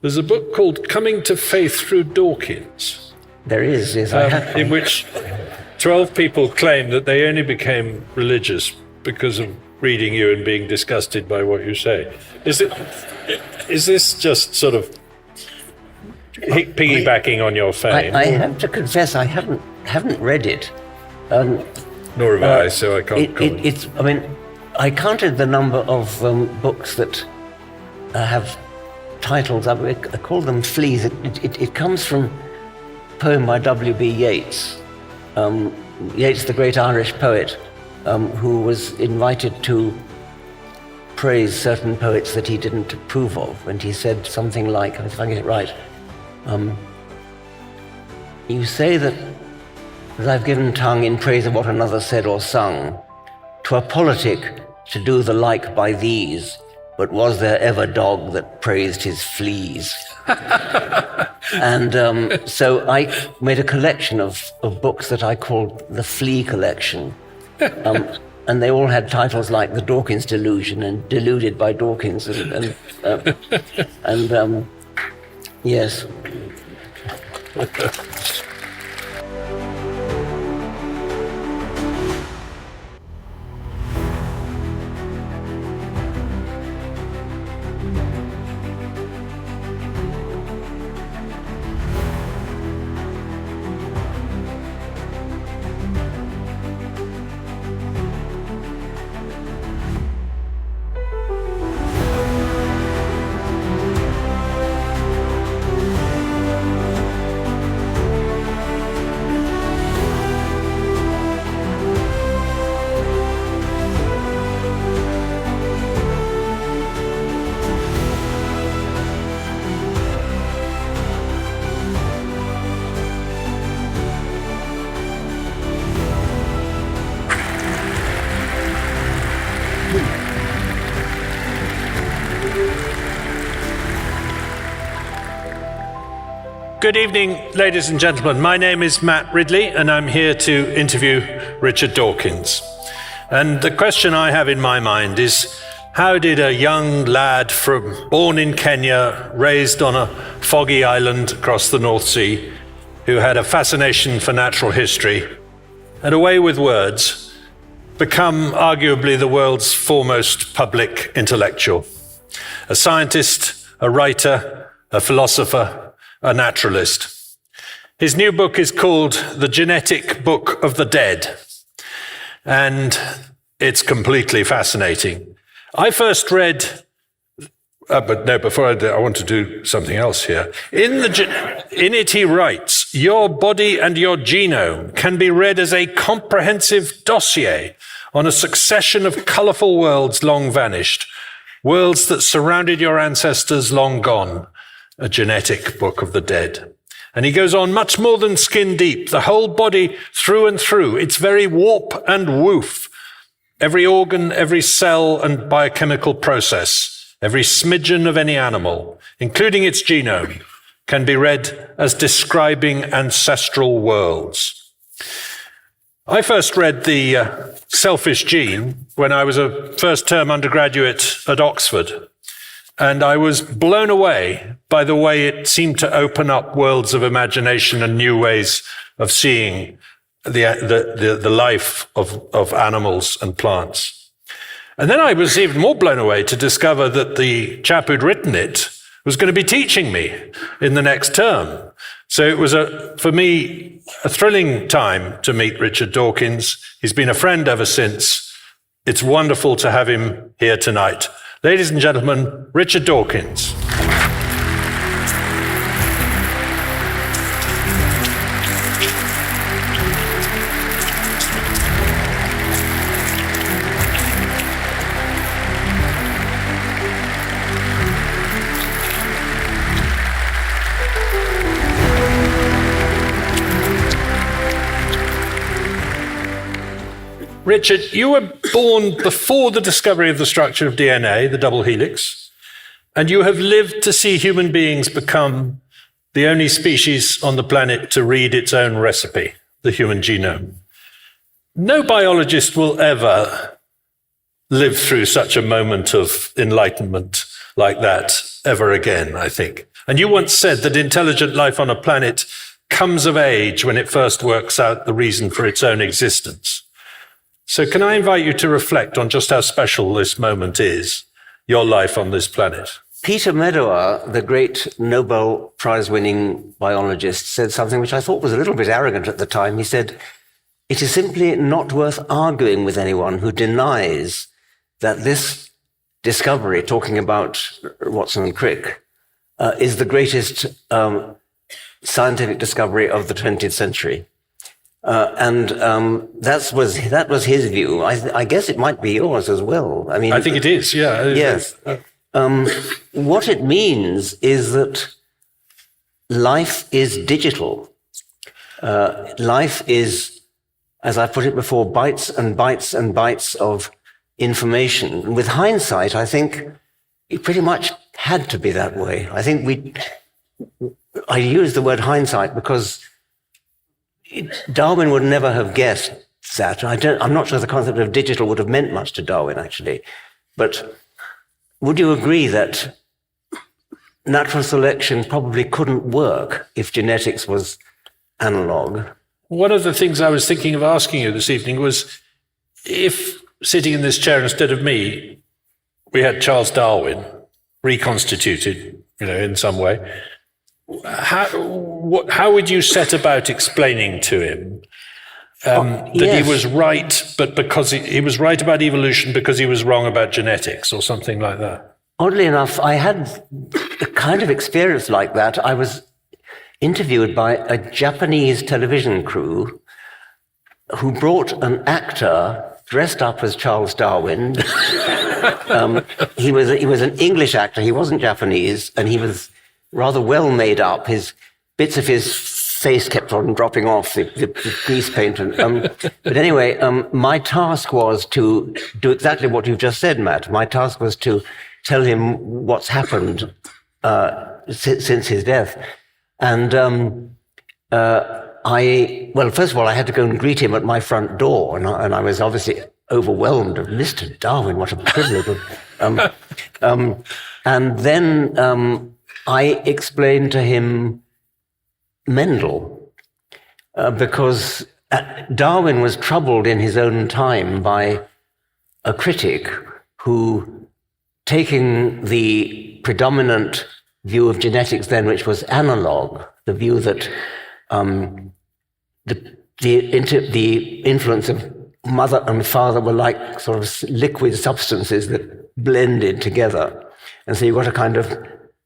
There's a book called Coming to Faith Through Dawkins. There is, yes. I have. In which 12 people claim that they only became religious because of reading you and being disgusted by what you say. Is this just sort of piggybacking on your fame? I have to confess, I haven't read it. Nor have I, so I can't comment. I counted the number of books that have titles. I call them fleas. It comes from a poem by W.B. Yeats. Yeats, the great Irish poet, who was invited to praise certain poets that he didn't approve of, and he said something like, if I get it right, you say that I've given tongue in praise of what another said or sung, 'twere politic to do the like by these, but was there ever dog that praised his fleas? And so I made a collection of books that I called the Flea Collection. And they all had titles like The Dawkins Delusion and Deluded by Dawkins and yes. Good evening, ladies and gentlemen. My name is Matt Ridley, and I'm here to interview Richard Dawkins. And the question I have in my mind is, how did a young lad born in Kenya, raised on a foggy island across the North Sea, who had a fascination for natural history and a way with words, become arguably the world's foremost public intellectual? A scientist, a writer, a philosopher, a naturalist. His new book is called The Genetic Book of the Dead, and it's completely fascinating. I first read, I want to do something else here. In it he writes, your body and your genome can be read as a comprehensive dossier on a succession of colourful worlds long vanished, worlds that surrounded your ancestors long gone. A genetic book of the dead. And he goes on, much more than skin deep, the whole body through and through, its very warp and woof, every organ, every cell and biochemical process, every smidgen of any animal, including its genome, can be read as describing ancestral worlds. I first read The Selfish Gene when I was a first-term undergraduate at Oxford. And I was blown away by the way it seemed to open up worlds of imagination and new ways of seeing the life of animals and plants. And then I was even more blown away to discover that the chap who'd written it was going to be teaching me in the next term. So it was, for me, a thrilling time to meet Richard Dawkins. He's been a friend ever since. It's wonderful to have him here tonight. Ladies and gentlemen, Richard Dawkins. Richard, you were born before the discovery of the structure of DNA, the double helix, and you have lived to see human beings become the only species on the planet to read its own recipe, the human genome. No biologist will ever live through such a moment of enlightenment like that ever again, I think. And you once said that intelligent life on a planet comes of age when it first works out the reason for its own existence. So can I invite you to reflect on just how special this moment is, your life on this planet? Peter Medawar, the great Nobel Prize-winning biologist, said something which I thought was a little bit arrogant at the time. He said, "It is simply not worth arguing with anyone who denies that this discovery, talking about Watson and Crick, is the greatest scientific discovery of the 20th century." That was his view. I guess it might be yours as well. I mean, I think it is, yeah. Yes. What it means is that life is digital. Life is, as I put it before, bytes and bytes and bytes of information. And with hindsight, I think it pretty much had to be that way. I think I use the word hindsight because Darwin would never have guessed that. I'm not sure the concept of digital would have meant much to Darwin, actually. But would you agree that natural selection probably couldn't work if genetics was analog? One of the things I was thinking of asking you this evening was, if sitting in this chair instead of me, we had Charles Darwin reconstituted, in some way, how would you set about explaining to him that yes. he was right, but because he was right about evolution because he was wrong about genetics or something like that? Oddly enough, I had a kind of experience like that. I was interviewed by a Japanese television crew who brought an actor dressed up as Charles Darwin. He was an English actor. He wasn't Japanese, and he was rather well made up. Bits of his face kept on dropping off the grease paint. But anyway, my task was to do exactly what you've just said, Matt. My task was to tell him what's happened since his death. And first of all, I had to go and greet him at my front door, and I was obviously overwhelmed. Mr. Darwin, what a privilege. And then I explained to him Mendel, because Darwin was troubled in his own time by a critic who, taking the predominant view of genetics then, which was analog, the view that the influence of mother and father were like sort of liquid substances that blended together. And so you've got a kind of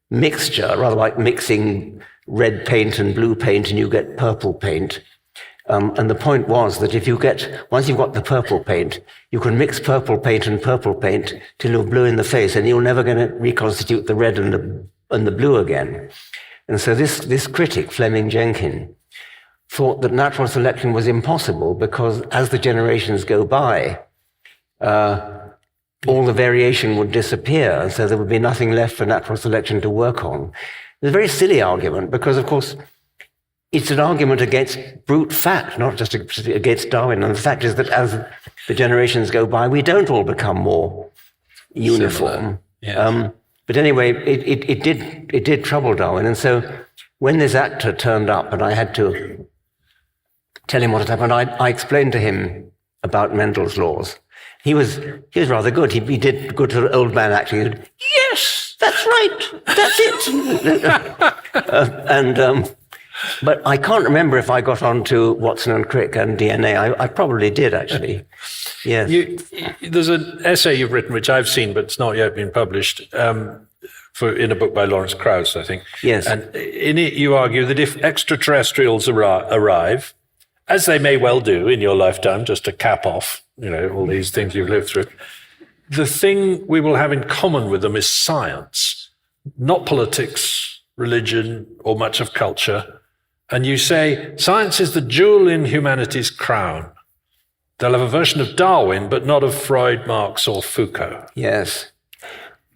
mixture, rather like mixing red paint and blue paint, and you get purple paint. And the point was that once you've got the purple paint, you can mix purple paint and purple paint till you're blue in the face, and you're never going to reconstitute the red and the blue again. And so this critic, Fleming Jenkin, thought that natural selection was impossible because as the generations go by, all the variation would disappear, and so there would be nothing left for natural selection to work on. It's a very silly argument because, of course, it's an argument against brute fact, not just against Darwin. And the fact is that as the generations go by, we don't all become more uniform. Yes. But anyway, it did trouble Darwin. And so when this actor turned up and I had to tell him what had happened, I explained to him about Mendel's laws. He was rather good. He did good to an old man acting. He said, "Yes, that's right. That's it." But I can't remember if I got on to Watson and Crick and DNA. I probably did, actually. Yes. There's an essay you've written, which I've seen, but it's not yet been published, in a book by Lawrence Krauss, I think. Yes. And in it, you argue that if extraterrestrials arrive, as they may well do in your lifetime, just to cap off, all these things you've lived through, the thing we will have in common with them is science, not politics, religion, or much of culture. And you say, science is the jewel in humanity's crown. They'll have a version of Darwin, but not of Freud, Marx, or Foucault. Yes.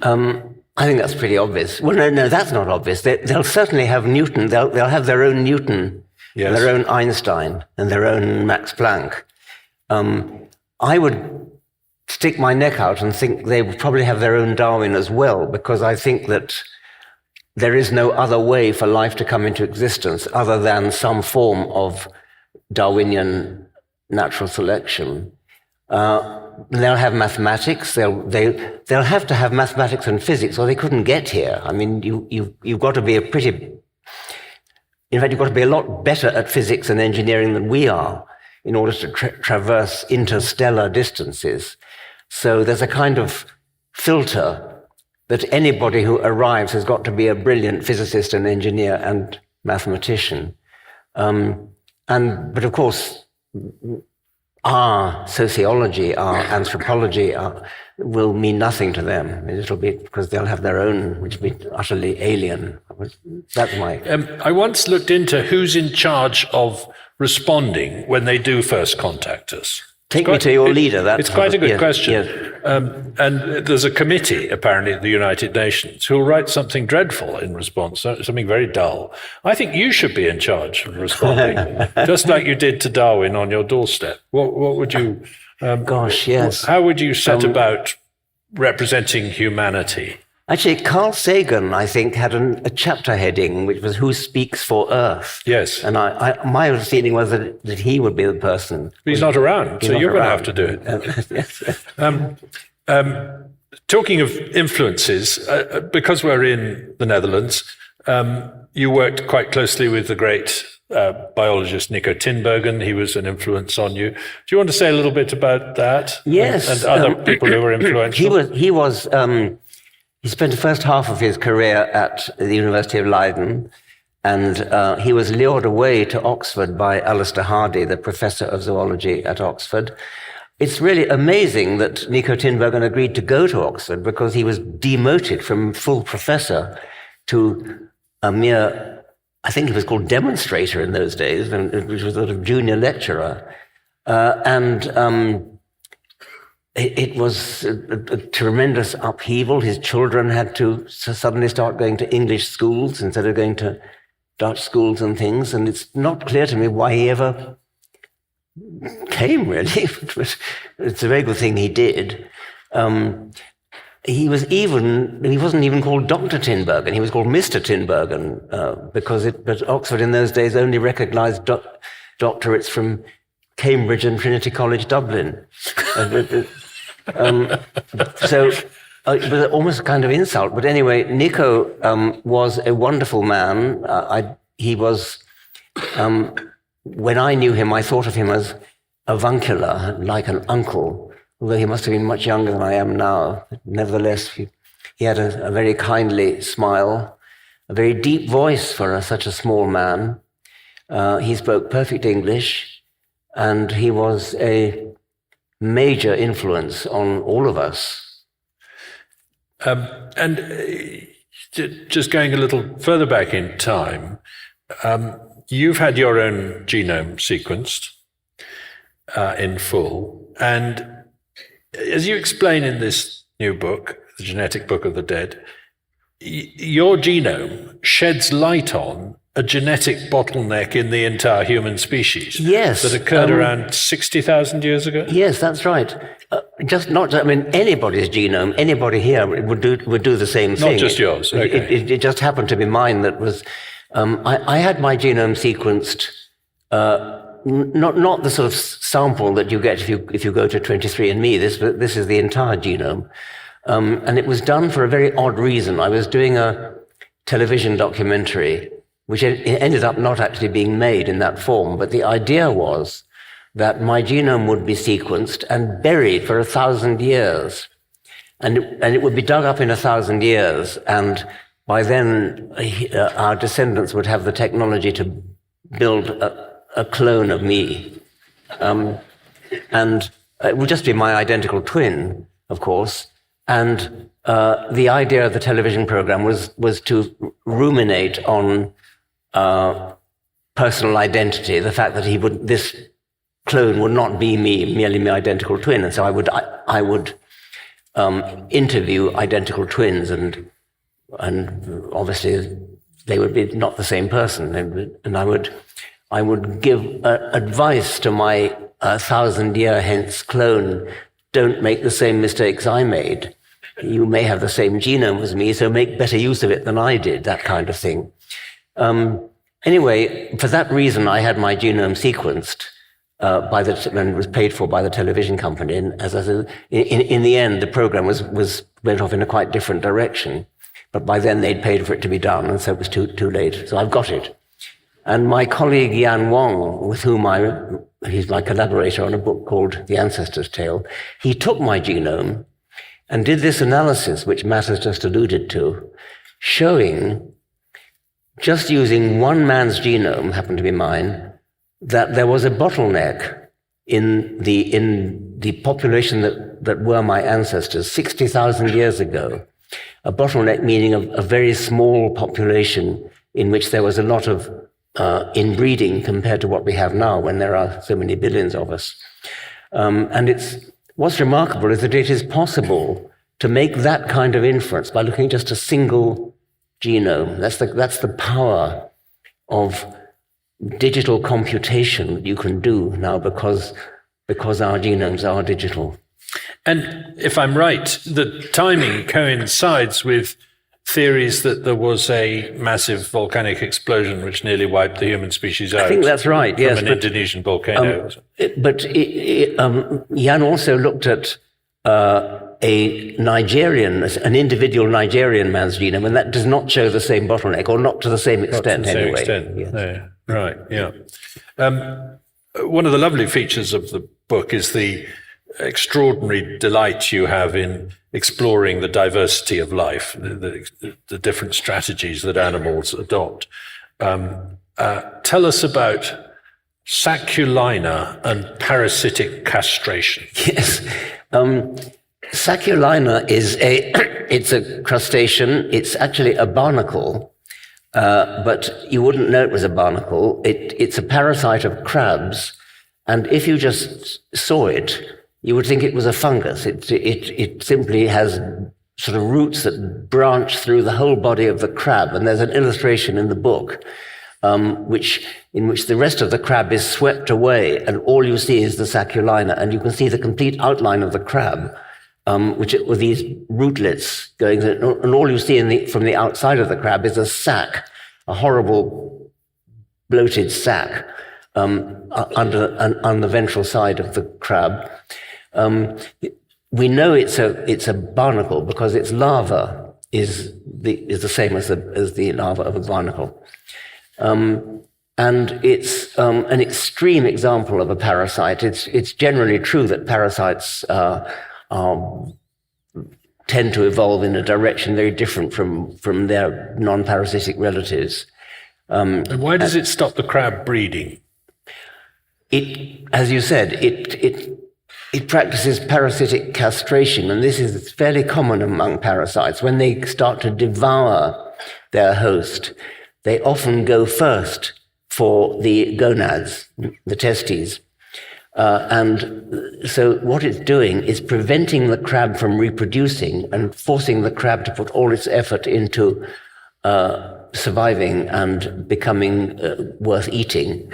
I think that's pretty obvious. Well, no, that's not obvious. They'll certainly have Newton. They'll have their own Newton, yes, their own Einstein, and their own Max Planck. I would stick my neck out and think they would probably have their own Darwin as well, because I think that there is no other way for life to come into existence other than some form of Darwinian natural selection. They'll have mathematics. They'll have to have mathematics and physics, or they couldn't get here. I mean, you've got to be in fact, you've got to be a lot better at physics and engineering than we are in order to traverse interstellar distances. So there's a kind of filter that anybody who arrives has got to be a brilliant physicist and engineer and mathematician. But of course, our sociology, our anthropology will mean nothing to them. It'll be because they'll have their own, which will be utterly alien. That's my... I once looked into who's in charge of responding when they do first contact us. Take me to your leader. It's quite a good question. Yes. And there's a committee, apparently, at the United Nations, who will write something dreadful in response, something very dull. I think you should be in charge of responding, just like you did to Darwin on your doorstep. What would you... Gosh, yes. How would you set about representing humanity? Actually, Carl Sagan, I think, had a chapter heading, which was "Who Speaks for Earth?" Yes. And my feeling was that he would be the person. But he's not around, so you're going to have to do it. Yes. Talking of influences, because we're in the Netherlands, you worked quite closely with the great biologist Nico Tinbergen. He was an influence on you. Do you want to say a little bit about that? Yes. And other people who were influential? He spent the first half of his career at the University of Leiden, and he was lured away to Oxford by Alistair Hardy, the professor of zoology at Oxford. It's really amazing that Nico Tinbergen agreed to go to Oxford, because he was demoted from full professor to a mere, I think he was called demonstrator in those days, which was sort of junior lecturer. It was a tremendous upheaval. His children had to suddenly start going to English schools instead of going to Dutch schools and things. And it's not clear to me why he ever came, really. It's a very good thing he did. He wasn't even called Dr. Tinbergen. He was called Mr. Tinbergen, but Oxford in those days only recognized doctorates from Cambridge and Trinity College, Dublin. So it was almost a kind of insult. But anyway, Nico was a wonderful man. He was, when I knew him, I thought of him as avuncular, like an uncle, although he must have been much younger than I am now. Nevertheless, he had a very kindly smile, a very deep voice for such a small man. He spoke perfect English, and he was a major influence on all of us. Just going a little further back in time, you've had your own genome sequenced in full. And as you explain in this new book, The Genetic Book of the Dead, your genome sheds light on a genetic bottleneck in the entire human species. Yes. That occurred around 60,000 years ago? Yes, that's right. Anybody's genome, anybody here would do the same thing. Not just yours. Okay. It just happened to be mine that was... I had my genome sequenced, not the sort of sample that you get if you go to 23andMe. This is the entire genome. And it was done for a very odd reason. I was doing a television documentary, which ended up not actually being made in that form, but the idea was that my genome would be sequenced and buried for 1,000 years. And it would be dug up in 1,000 years, and by then our descendants would have the technology to build a clone of me. And it would just be my identical twin, of course. And the idea of the television program was to ruminate on personal identity, the fact that this clone would not be me, merely my identical twin. And so I would interview identical twins, and obviously they would be not the same person. And I would give advice to my 1,000-year hence clone: don't make the same mistakes I made. you may have the same genome as me, so make better use of it than I did, that kind of thing. Anyway, for that reason, I had my genome sequenced and was paid for by the television company. And as I said, in the end, the program went off in a quite different direction. But by then, they'd paid for it to be done, and so it was too late. So I've got it. And my colleague Yan Wang, with whom he's my collaborator on a book called The Ancestor's Tale, he took my genome and did this analysis, which Matt has just alluded to, showing, just using one man's genome, happened to be mine, that there was a bottleneck in the population that were my ancestors 60,000 years ago. A bottleneck meaning a very small population in which there was a lot of inbreeding compared to what we have now when there are so many billions of us. And what's remarkable is that it is possible to make that kind of inference by looking at just a single genome. That's the power of digital computation that you can do now because our genomes are digital. And if I'm right, the timing coincides with theories that there was a massive volcanic explosion which nearly wiped the human species out. I think that's right, yes. From an Indonesian volcano. But Jan also looked at an individual Nigerian man's genome, and that does not show the same bottleneck, or not to the same extent anyway. Yes. No. Right, yeah. One of the lovely features of the book is the extraordinary delight you have in exploring the diversity of life, the different strategies that animals adopt. Tell us about saculina and parasitic castration. Yes. Saculina it's a crustacean. It's actually a barnacle, but you wouldn't know it was a barnacle. It's a parasite of crabs, and if you just saw it, you would think it was a fungus. It simply has sort of roots that branch through the whole body of the crab, and there's an illustration in the book in which the rest of the crab is swept away, and all you see is the saculina, and you can see the complete outline of the crab, with these rootlets going, and all you see from the outside of the crab is a sac, a horrible bloated sac on the ventral side of the crab. We know it's a barnacle because its larva is the same as the larva of a barnacle. And it's an extreme example of a parasite. It's generally true that parasites tend to evolve in a direction very different from their non-parasitic relatives. And why does it stop the crab breeding? As you said, it practices parasitic castration, and this is fairly common among parasites. When they start to devour their host, they often go first for the gonads, the testes. And so what it's doing is preventing the crab from reproducing and forcing the crab to put all its effort into surviving and becoming worth eating.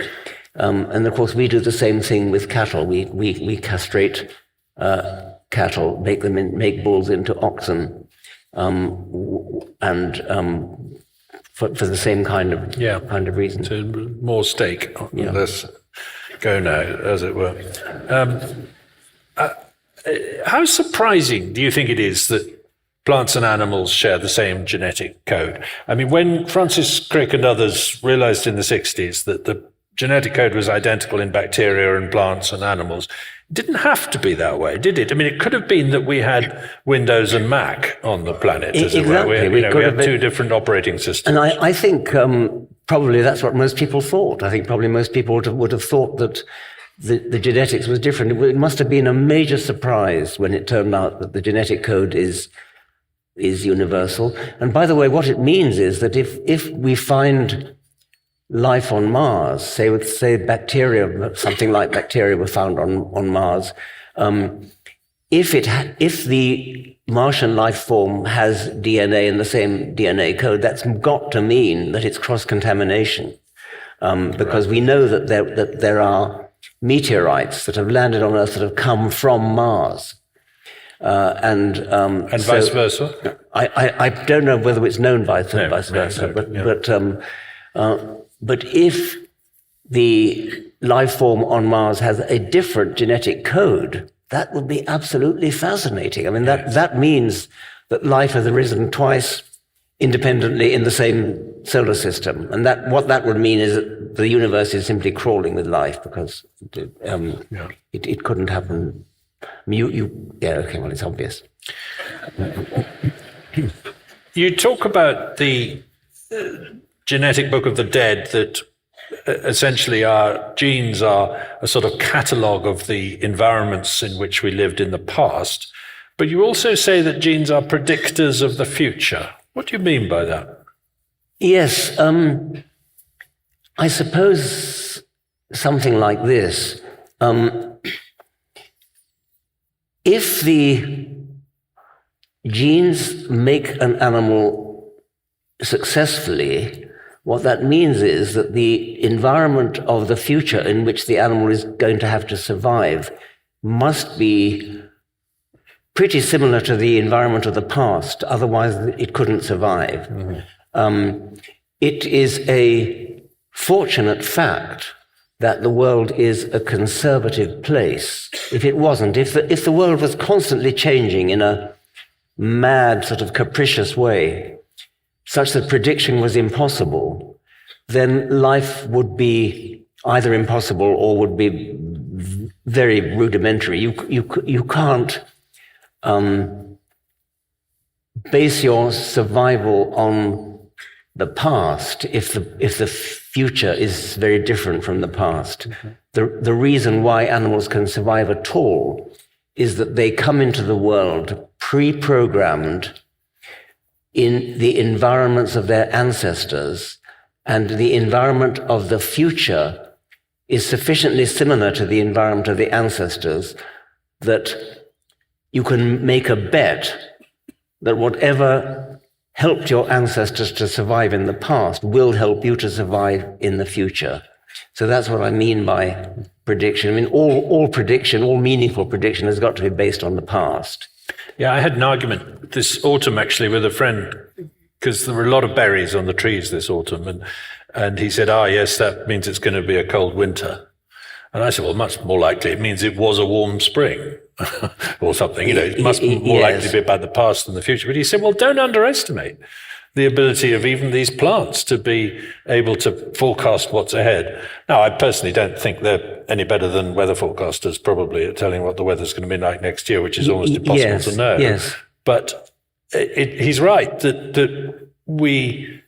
And of course, we do the same thing with cattle. We castrate cattle, make bulls into oxen, and for the same kind of reason. So more steak, less gonad, as it were. How surprising do you think it is that plants and animals share the same genetic code? I mean, when Francis Crick and others realized in the 60s that the genetic code was identical in bacteria and plants and animals, it didn't have to be that way, did it? I mean, it could have been that we had Windows and Mac on the planet, as it were. We had two different operating systems. And I think probably that's what most people thought. I think probably most people would have thought that the genetics was different. It must have been a major surprise when it turned out that the genetic code is universal. And by the way, what it means is that if we find life on Mars, say bacteria, something like bacteria were found on Mars, if the Martian life form has DNA in the same DNA code, that's got to mean that it's cross-contamination, because we know that there are meteorites that have landed on Earth that have come from Mars. Vice versa? I don't know whether it's known vice versa, but if the life form on Mars has a different genetic code, that would be absolutely fascinating. I mean, that means that life has arisen twice independently in the same solar system. And what that would mean is that the universe is simply crawling with life, because it couldn't happen. It's obvious. You talk about the genetic book of the dead, that essentially our genes are a sort of catalogue of the environments in which we lived in the past, but you also say that genes are predictors of the future. What do you mean by that? Yes, I suppose something like this. If the genes make an animal successfully, what that means is that the environment of the future in which the animal is going to have to survive must be pretty similar to the environment of the past, otherwise it couldn't survive. Mm-hmm. It is a fortunate fact that the world is a conservative place. If it wasn't, if the world was constantly changing in a mad, sort of capricious way, such that prediction was impossible, then life would be either impossible or would be very rudimentary. You can't base your survival on the past if the future is very different from the past. Mm-hmm. The reason why animals can survive at all is that they come into the world pre-programmed in the environments of their ancestors, and the environment of the future is sufficiently similar to the environment of the ancestors that you can make a bet that whatever helped your ancestors to survive in the past will help you to survive in the future. So that's what I mean by prediction. I mean, all prediction, all meaningful prediction has got to be based on the past. Yeah, I had an argument this autumn, actually, with a friend, because there were a lot of berries on the trees this autumn, and he said, yes, that means it's going to be a cold winter. And I said, well, much more likely it means it was a warm spring or something. It must be more likely to be about the past than the future. But he said, well, don't underestimate the ability of even these plants to be able to forecast what's ahead. Now, I personally don't think they're any better than weather forecasters probably at telling what the weather's going to be like next year, which is almost impossible to know. Yes. But he's right that we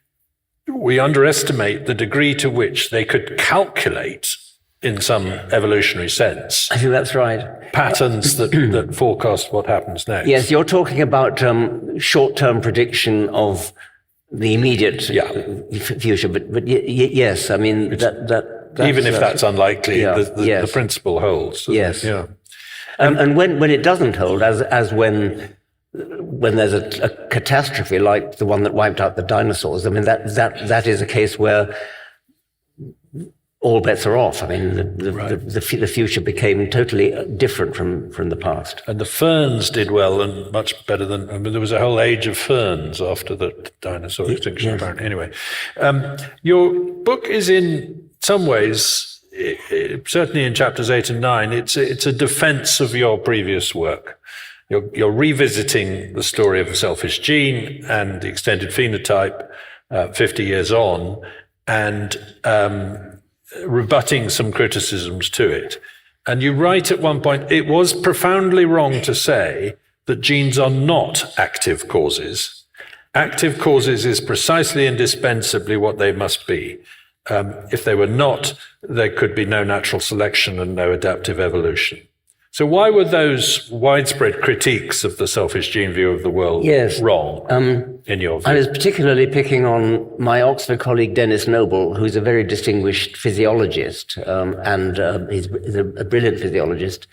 underestimate the degree to which they could calculate, in some evolutionary sense, I think that's right, patterns that forecast what happens next. Yes, you're talking about short-term prediction of the immediate future, but yes, I mean that's even if that's unlikely, the principle holds. Yes. Yeah. And when it doesn't hold, as when there's a catastrophe like the one that wiped out the dinosaurs, I mean that is a case where all bets are off. I mean, the future became totally different from the past. And the ferns did well and much better than. I mean, there was a whole age of ferns after the dinosaur extinction. Yes. Apparently, anyway, your book is in some ways, certainly in chapters 8 and 9, it's a defense of your previous work. You're revisiting the story of a selfish gene and the extended phenotype 50 years on, and rebutting some criticisms to it. And you write at one point, it was profoundly wrong to say that genes are not active causes. Active causes is precisely indispensably what they must be. If they were not, there could be no natural selection and no adaptive evolution. So why were those widespread critiques of the selfish gene view of the world wrong, in your view? I was particularly picking on my Oxford colleague Dennis Noble, who's a very distinguished physiologist, and he's a brilliant physiologist.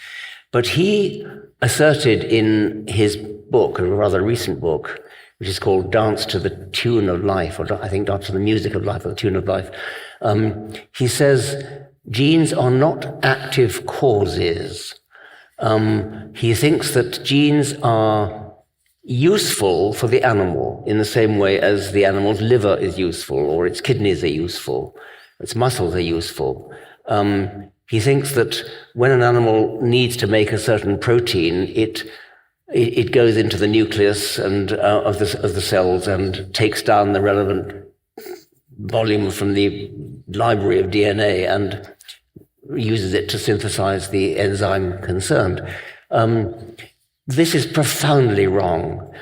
But he asserted in his book, a rather recent book, which is called Dance to the Tune of Life, or I think Dance to the Music of Life, or the Tune of Life. He says, genes are not active causes. He thinks that genes are useful for the animal in the same way as the animal's liver is useful, or its kidneys are useful, its muscles are useful. He thinks that when an animal needs to make a certain protein, it goes into the nucleus and of the cells and takes down the relevant volume from the library of DNA and uses it to synthesize the enzyme concerned. This is profoundly wrong.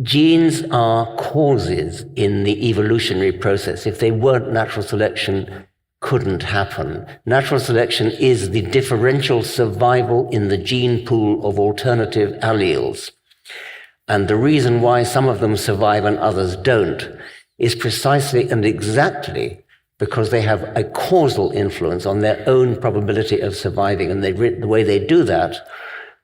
Genes are causes in the evolutionary process. If they weren't, natural selection couldn't happen. Natural selection is the differential survival in the gene pool of alternative alleles. And the reason why some of them survive and others don't is precisely and exactly because they have a causal influence on their own probability of surviving. And the way they do that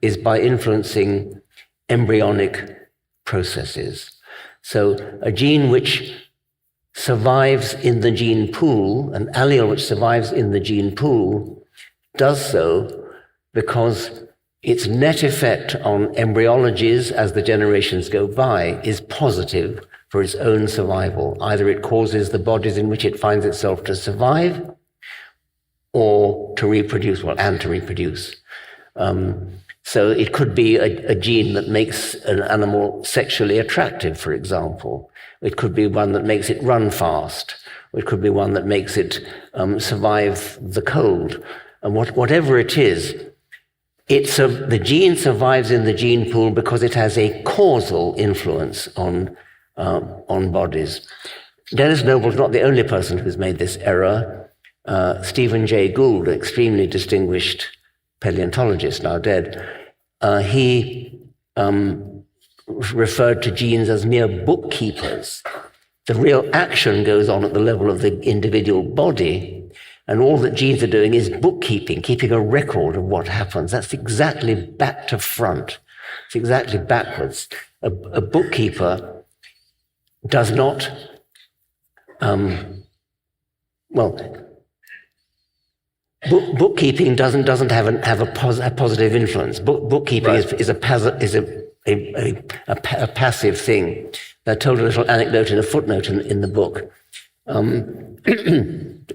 is by influencing embryonic processes. So a gene which survives in the gene pool, an allele which survives in the gene pool, does so because its net effect on embryologies as the generations go by is positive for its own survival. Either it causes the bodies in which it finds itself to survive or to reproduce, and to reproduce. So it could be a gene that makes an animal sexually attractive, for example. It could be one that makes it run fast. It could be one that makes it survive the cold. And whatever it is, the gene survives in the gene pool because it has a causal influence on bodies. Dennis Noble's not the only person who's made this error. Stephen Jay Gould, an extremely distinguished paleontologist, now dead, he referred to genes as mere bookkeepers. The real action goes on at the level of the individual body, and all that genes are doing is bookkeeping, keeping a record of what happens. That's exactly back to front. It's exactly backwards. A bookkeeper does not, bookkeeping doesn't have a positive influence. Bookkeeping Right. is a passive thing. I told a little anecdote in a footnote in the book.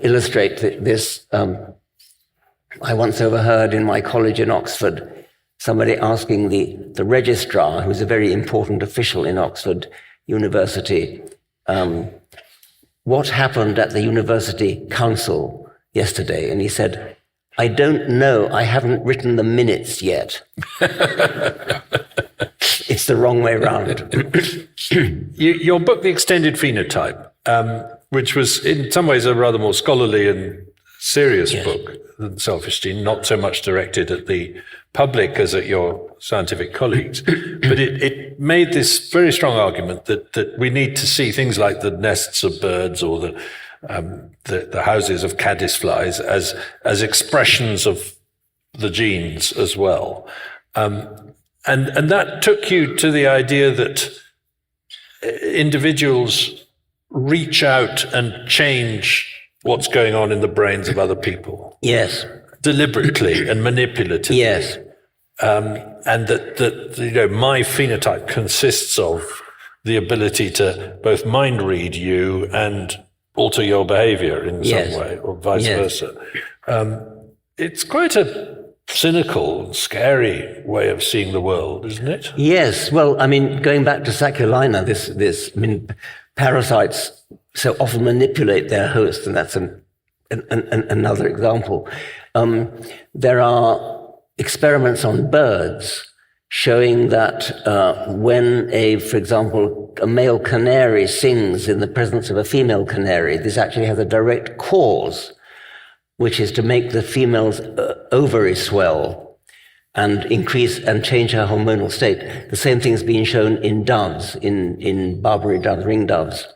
Illustrate this. I once overheard in my college in Oxford somebody asking the registrar, who's a very important official in Oxford University, what happened at the university council yesterday. And he said, "I don't know, I haven't written the minutes yet." It's the wrong way around. Your book, The Extended Phenotype, which was in some ways a rather more scholarly and serious book than Selfish Gene, not so much directed at the public as at your scientific colleagues, but it made this very strong argument that we need to see things like the nests of birds or the houses of caddisflies as expressions of the genes as well. And that took you to the idea that individuals reach out and change what's going on in the brains of other people. Yes. Deliberately and manipulatively. Yes. And that my phenotype consists of the ability to both mind read you and alter your behavior in some way, or vice versa. It's quite a cynical, scary way of seeing the world, isn't it? Yes. Well, I mean, going back to Saccharina, parasites so often manipulate their host, and that's another example. There are experiments on birds showing that when for example, a male canary sings in the presence of a female canary, this actually has a direct cause, which is to make the female's ovary swell and increase and change her hormonal state. The same thing has been shown in doves, in Barbary doves, ring doves.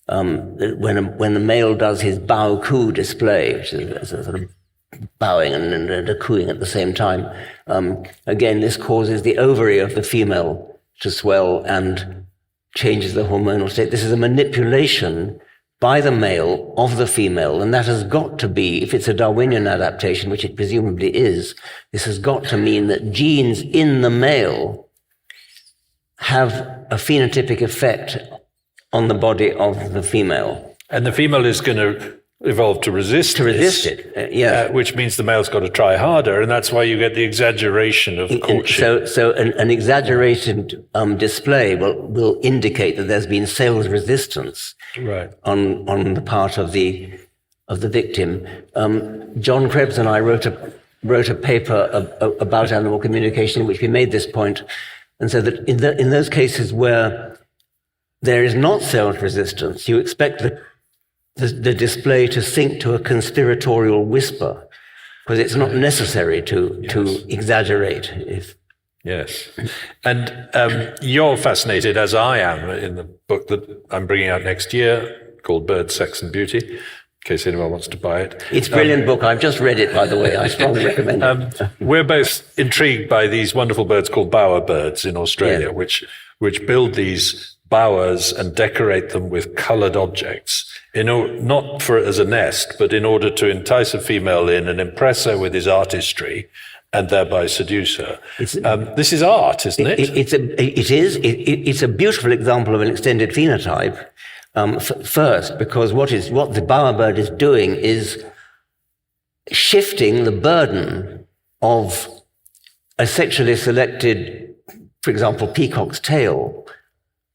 When the male does his bow coo display, which is a sort of bowing and a cooing at the same time, again, this causes the ovary of the female to swell and changes the hormonal state. This is a manipulation by the male of the female, and that has got to be, if it's a Darwinian adaptation, which it presumably is, this has got to mean that genes in the male have a phenotypic effect on the body of the female. And the female is going to evolve to resist it, which means the male's got to try harder, and that's why you get the exaggeration of courtship. So an exaggerated display will indicate that there's been sales resistance on the part of the victim. John Krebs and I wrote a paper about animal communication in which we made this point, and said that in those cases where there is not sales resistance, you expect the display to sink to a conspiratorial whisper, because it's not necessary to exaggerate. Yes. And you're fascinated, as I am, in the book that I'm bringing out next year called Birds, Sex and Beauty, in case anyone wants to buy it. It's a brilliant book. I've just read it, by the way. I strongly recommend it. We're both intrigued by these wonderful birds called bower birds in Australia, which build these bowers and decorate them with coloured objects, not for as a nest, but in order to entice a female in and impress her with his artistry and thereby seduce her. This is art, isn't it? It is. It's a beautiful example of an extended phenotype. First, because what the bowerbird is doing is shifting the burden of a sexually selected, for example, peacock's tail,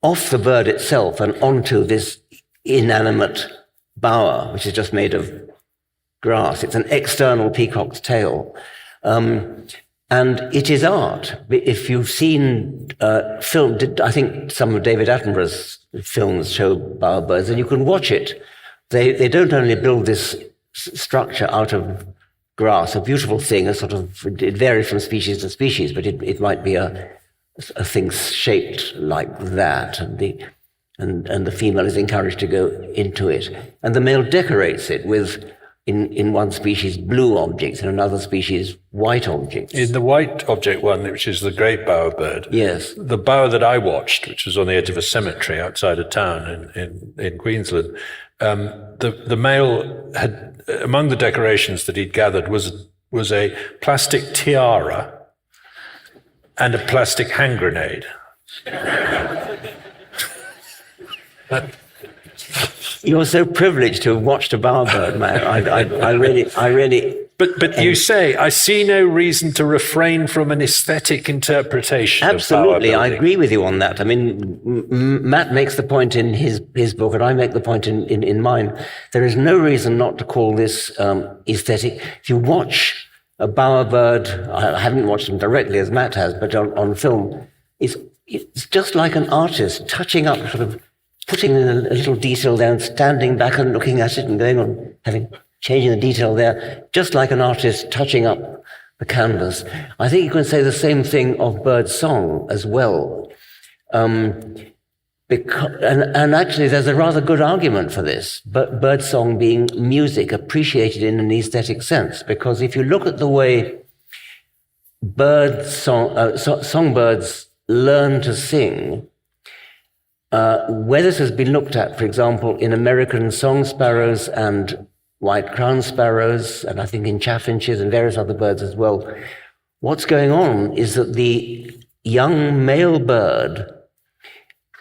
off the bird itself and onto this inanimate bower, which is just made of grass. It's an external peacock's tail. And it is art. If you've seen film, I think some of David Attenborough's films show bowerbirds, and you can watch it. They don't only build this structure out of grass, a beautiful thing, it varies from species to species, but it might be a thing shaped like that, and the female is encouraged to go into it, and the male decorates it with, in one species, blue objects, in another species, white objects. In the white object one, which is the great bowerbird, yes, the bower that I watched, which was on the edge of a cemetery outside a town in Queensland, the male had, among the decorations that he'd gathered was a plastic tiara and a plastic hand grenade. You're so privileged to have watched a bowerbird, Matt. I really. But you say, I see no reason to refrain from an aesthetic interpretation absolutely, of bower I agree with you on that. I mean, Matt makes the point in his book, and I make the point in mine. There is no reason not to call this aesthetic. If you watch a bowerbird, I haven't watched them directly as Matt has, but on film, it's just like an artist touching up, sort of putting in a little detail there and standing back and looking at it and going on, changing the detail there, just like an artist touching up the canvas. I think you can say the same thing of bird song as well. And actually, there's a rather good argument for this, but birdsong being music appreciated in an aesthetic sense, because if you look at the way songbirds learn to sing, where this has been looked at, for example, in American song sparrows and white crown sparrows, and I think in chaffinches and various other birds as well, what's going on is that the young male bird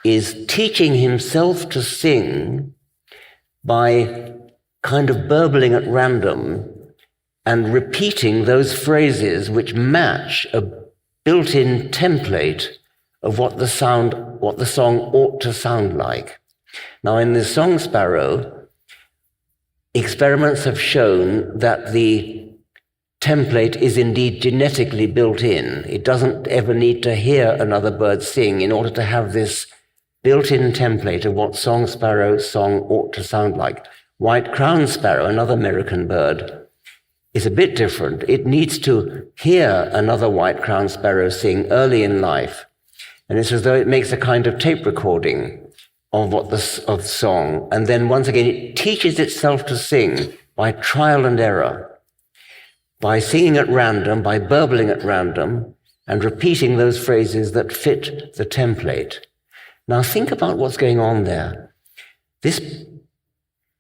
is teaching himself to sing by kind of burbling at random and repeating those phrases which match a built-in template of what the song ought to sound like. Now, in the song sparrow, experiments have shown that the template is indeed genetically built in. It doesn't ever need to hear another bird sing in order to have this built-in template of what song sparrow song ought to sound like. White crown sparrow, another American bird, is a bit different. It needs to hear another white crown sparrow sing early in life, and it's as though it makes a kind of tape recording of song, and then once again it teaches itself to sing by trial and error, by singing at random, by burbling at random, and repeating those phrases that fit the template. Now think about what's going on there. This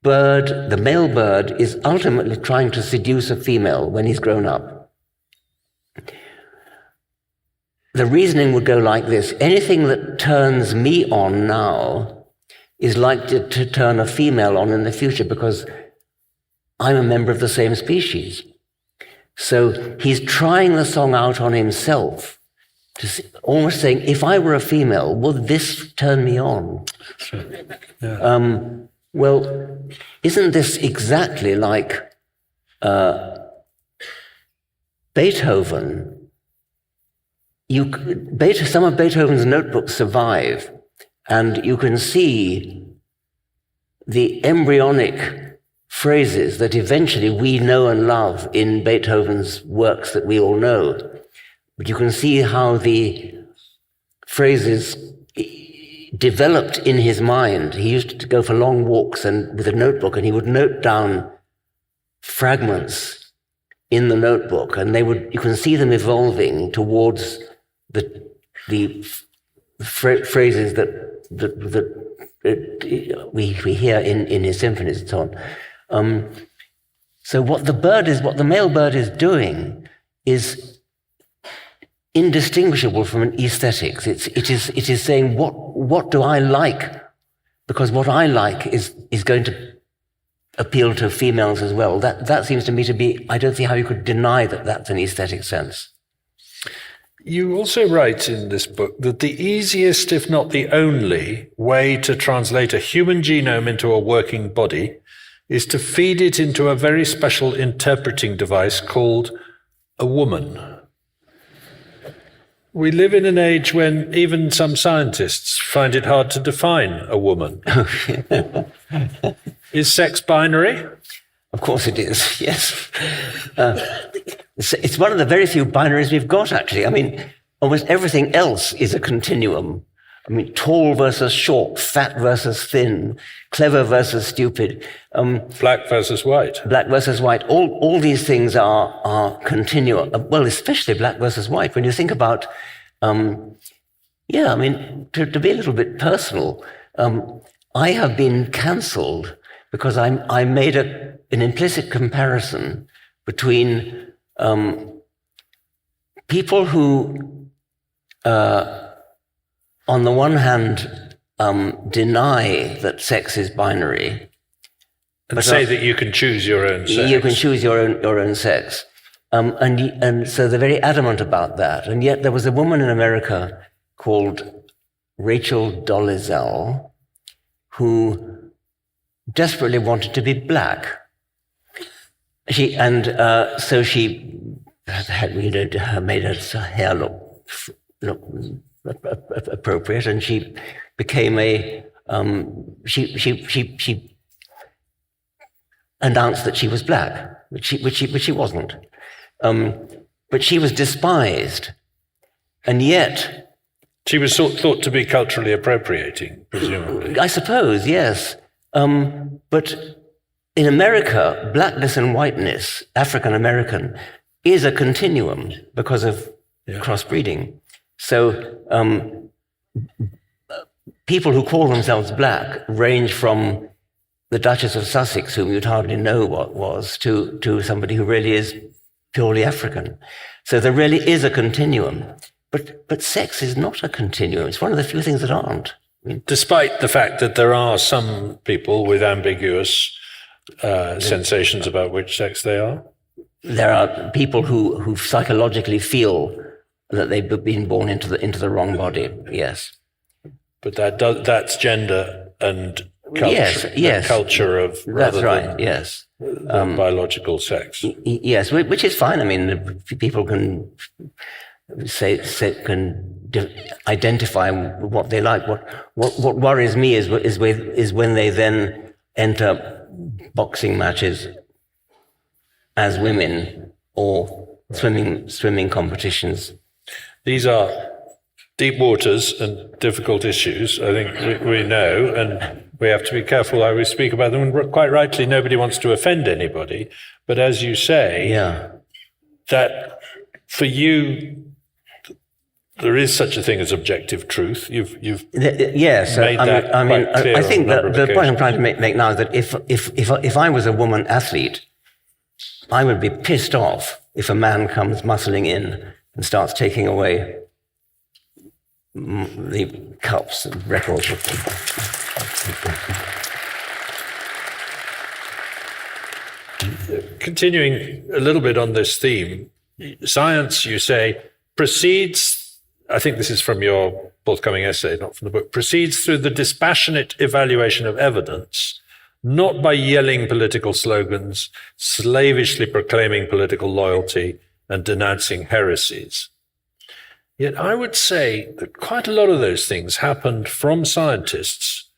bird, the male bird, is ultimately trying to seduce a female when he's grown up. The reasoning would go like this: anything that turns me on now is likely to turn a female on in the future because I'm a member of the same species. So he's trying the song out on himself, almost saying, if I were a female, would this turn me on? Yeah. Well, isn't this exactly like Beethoven? Some of Beethoven's notebooks survive, and you can see the embryonic phrases that eventually we know and love in Beethoven's works that we all know. But you can see how the phrases developed in his mind. He used to go for long walks and with a notebook, and he would note down fragments in the notebook, and you can see them evolving towards the phrases that we hear in his symphonies and so on. So what the male bird is doing is indistinguishable from an aesthetics. It is saying, what do I like? Because what I like is going to appeal to females as well. That seems to me to be, I don't see how you could deny that that's an aesthetic sense. You also write in this book that the easiest, if not the only, way to translate a human genome into a working body is to feed it into a very special interpreting device called a woman. We live in an age when even some scientists find it hard to define a woman. Is sex binary? Of course it is, yes. It's one of the very few binaries we've got, actually. I mean, almost everything else is a continuum. I mean, tall versus short, fat versus thin, clever versus stupid. Black versus white. Black versus white. All these things are continuum. Well, especially black versus white. When you think about, to be a little bit personal, I have been cancelled because I made an implicit comparison between people who, on the one hand, deny that sex is binary, and say that you can choose your own sex. You can choose your own sex, and so they're very adamant about that. And yet, there was a woman in America called Rachel Dolezal who desperately wanted to be black. She made her hair look appropriate, and she became she announced that she was black, which she wasn't. But she was despised, and yet she was thought to be culturally appropriating, presumably. I suppose, yes. But in America, blackness and whiteness, African American, is a continuum because of crossbreeding. So people who call themselves black range from the Duchess of Sussex, whom you'd hardly know what was, to somebody who really is purely African. So there really is a continuum. But sex is not a continuum. It's one of the few things that aren't. Despite the fact that there are some people with ambiguous sensations about which sex they are? There are people who psychologically feel that they've been born into the wrong body, yes. But that's gender and culture. Yes. Culture of that's right. Yes. Biological sex. Yes, which is fine. I mean, people can identify what they like. What worries me is when they then enter boxing matches as women or swimming competitions. These are deep waters and difficult issues, I think we know, and we have to be careful how we speak about them. And quite rightly, nobody wants to offend anybody. But as you say, that for you, there is such a thing as objective truth. You've Yes, made that quite clear. I think on a that number of the point I'm occasions. trying to make now is that if I was a woman athlete, I would be pissed off if a man comes muscling in and starts taking away the cups and records. Continuing a little bit on this theme, science, you say, proceeds, I think this is from your forthcoming essay, not from the book, proceeds through the dispassionate evaluation of evidence, not by yelling political slogans, slavishly proclaiming political loyalty, and denouncing heresies. Yet I would say that quite a lot of those things happened from scientists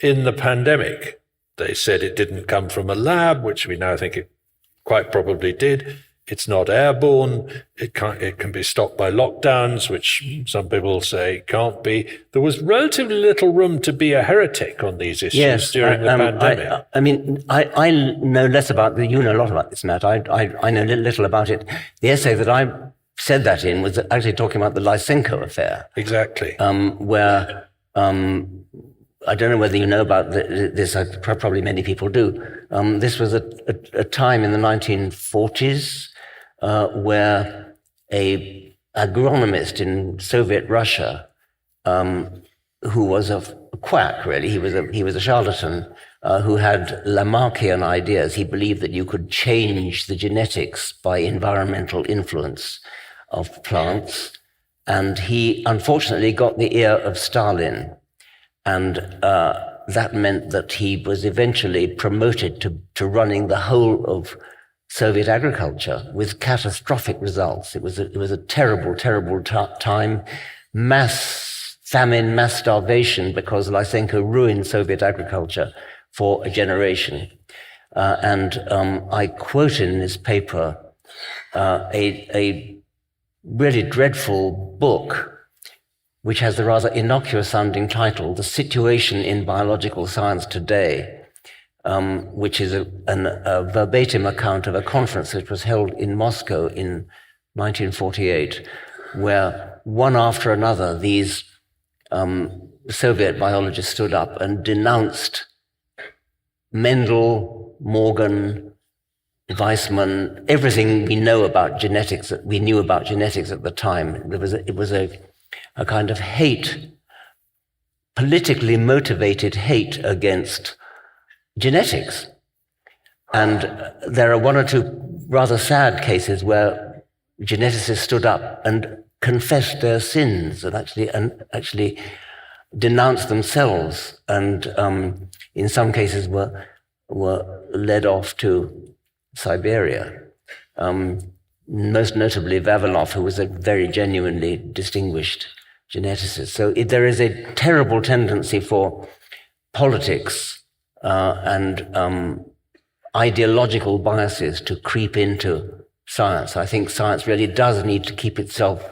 in the pandemic. They said it didn't come from a lab, which we now think it quite probably did. It's not airborne. It can be stopped by lockdowns, which some people say can't be. There was relatively little room to be a heretic on these issues during the pandemic. I know less about you know a lot about this, Matt. I know little about it. The essay that I said that in was actually talking about the Lysenko affair. Exactly. Where I don't know whether you know about this. Probably many people do. This was a time in the 1940s where a agronomist in Soviet Russia, who was a quack, really, he was a charlatan, who had Lamarckian ideas. He believed that you could change the genetics by environmental influence of plants, and he unfortunately got the ear of Stalin. And that meant that he was eventually promoted to running the whole of Soviet agriculture with catastrophic results. It was a terrible, terrible time. Mass famine, mass starvation, because Lysenko ruined Soviet agriculture for a generation. I quote in this paper a really dreadful book which has the rather innocuous-sounding title, The Situation in Biological Science Today, which is a verbatim account of a conference that was held in Moscow in 1948, where one after another these Soviet biologists stood up and denounced Mendel, Morgan, Weissman, everything we know about genetics that we knew about genetics at the time. It was a kind of hate, politically motivated hate against genetics. And there are one or two rather sad cases where geneticists stood up and confessed their sins and actually denounced themselves, and in some cases were led off to Siberia. Most notably Vavilov, who was a very genuinely distinguished geneticist. So there is a terrible tendency for politics and ideological biases to creep into science. I think science really does need to keep itself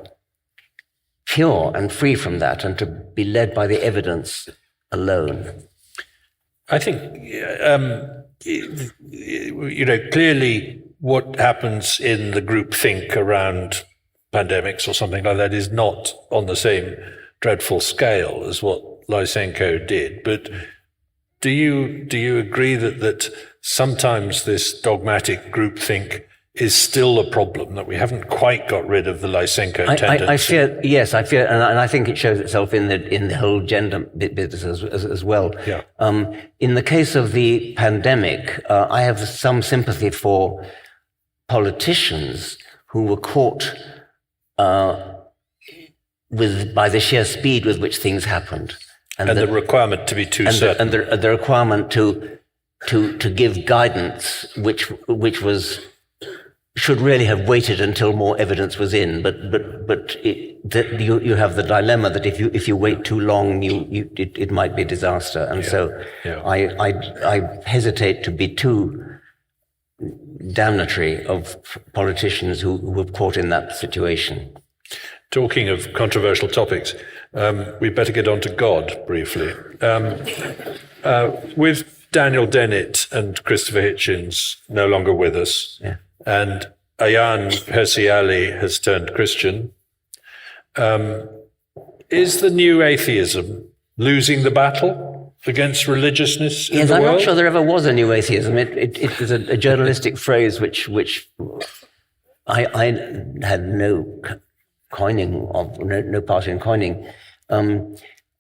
pure and free from that, and to be led by the evidence alone. I think, clearly what happens in the groupthink around pandemics or something like that is not on the same dreadful scale as what Lysenko did. But do you agree that sometimes this dogmatic groupthink is still a problem, that we haven't quite got rid of the Lysenko tendency? I fear, and I think it shows itself in the whole gender business as well. Yeah. In the case of the pandemic, I have some sympathy for politicians who were caught by the sheer speed with which things happened, and the requirement to be too certain, and the requirement to give guidance, which should really have waited until more evidence was in. But you have the dilemma that if you wait too long, it might be a disaster. And I hesitate to be too damnatory of politicians who were caught in that situation. Talking of controversial topics, we better get on to God briefly. With Daniel Dennett and Christopher Hitchens no longer with us, and Ayaan Hirsi Ali has turned Christian, Is the new atheism losing the battle against religiousness in Yes, the I'm world? not sure there ever was a new atheism. It was a journalistic phrase which I had no coining of, no part in coining.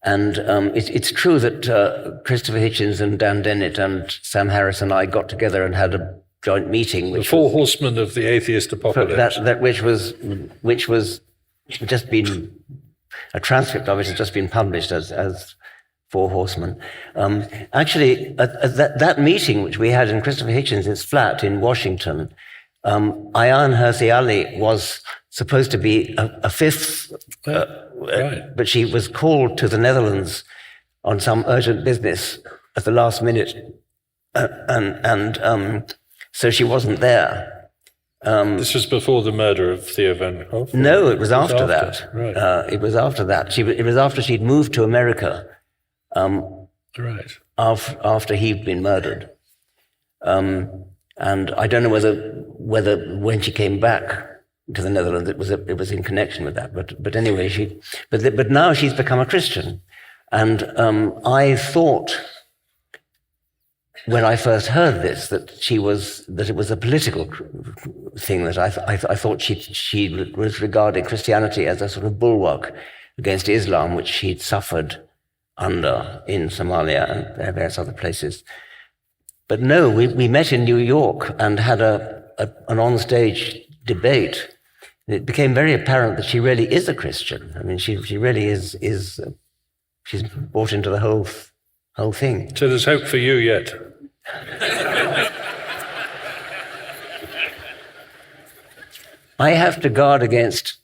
It's true that Christopher Hitchens and Dan Dennett and Sam Harris and I got together and had a joint meeting. The four horsemen of the atheist apocalypse. Which was just been, a transcript of it has just been published as Four Horsemen. Actually, at that meeting which we had in Christopher Hitchens' flat in Washington, Ayaan Hirsi Ali was supposed to be a fifth, Right. but she was called to the Netherlands on some urgent business at the last minute, so she wasn't there. This was before the murder of Theo van Gogh? No, it was after that. Right. It was after that. It was after she'd moved to America. Right. After he'd been murdered, and I don't know whether when she came back to the Netherlands it was in connection with that. But anyway, but now she's become a Christian, and I thought when I first heard this that it was a political thing, that I thought she was regarding Christianity as a sort of bulwark against Islam, which she'd suffered under in Somalia and various other places. But no, we met in New York and had an on-stage debate. It became very apparent that she really is a Christian. I mean, she really is she's bought into the whole thing. So there's hope for you yet. I have to guard against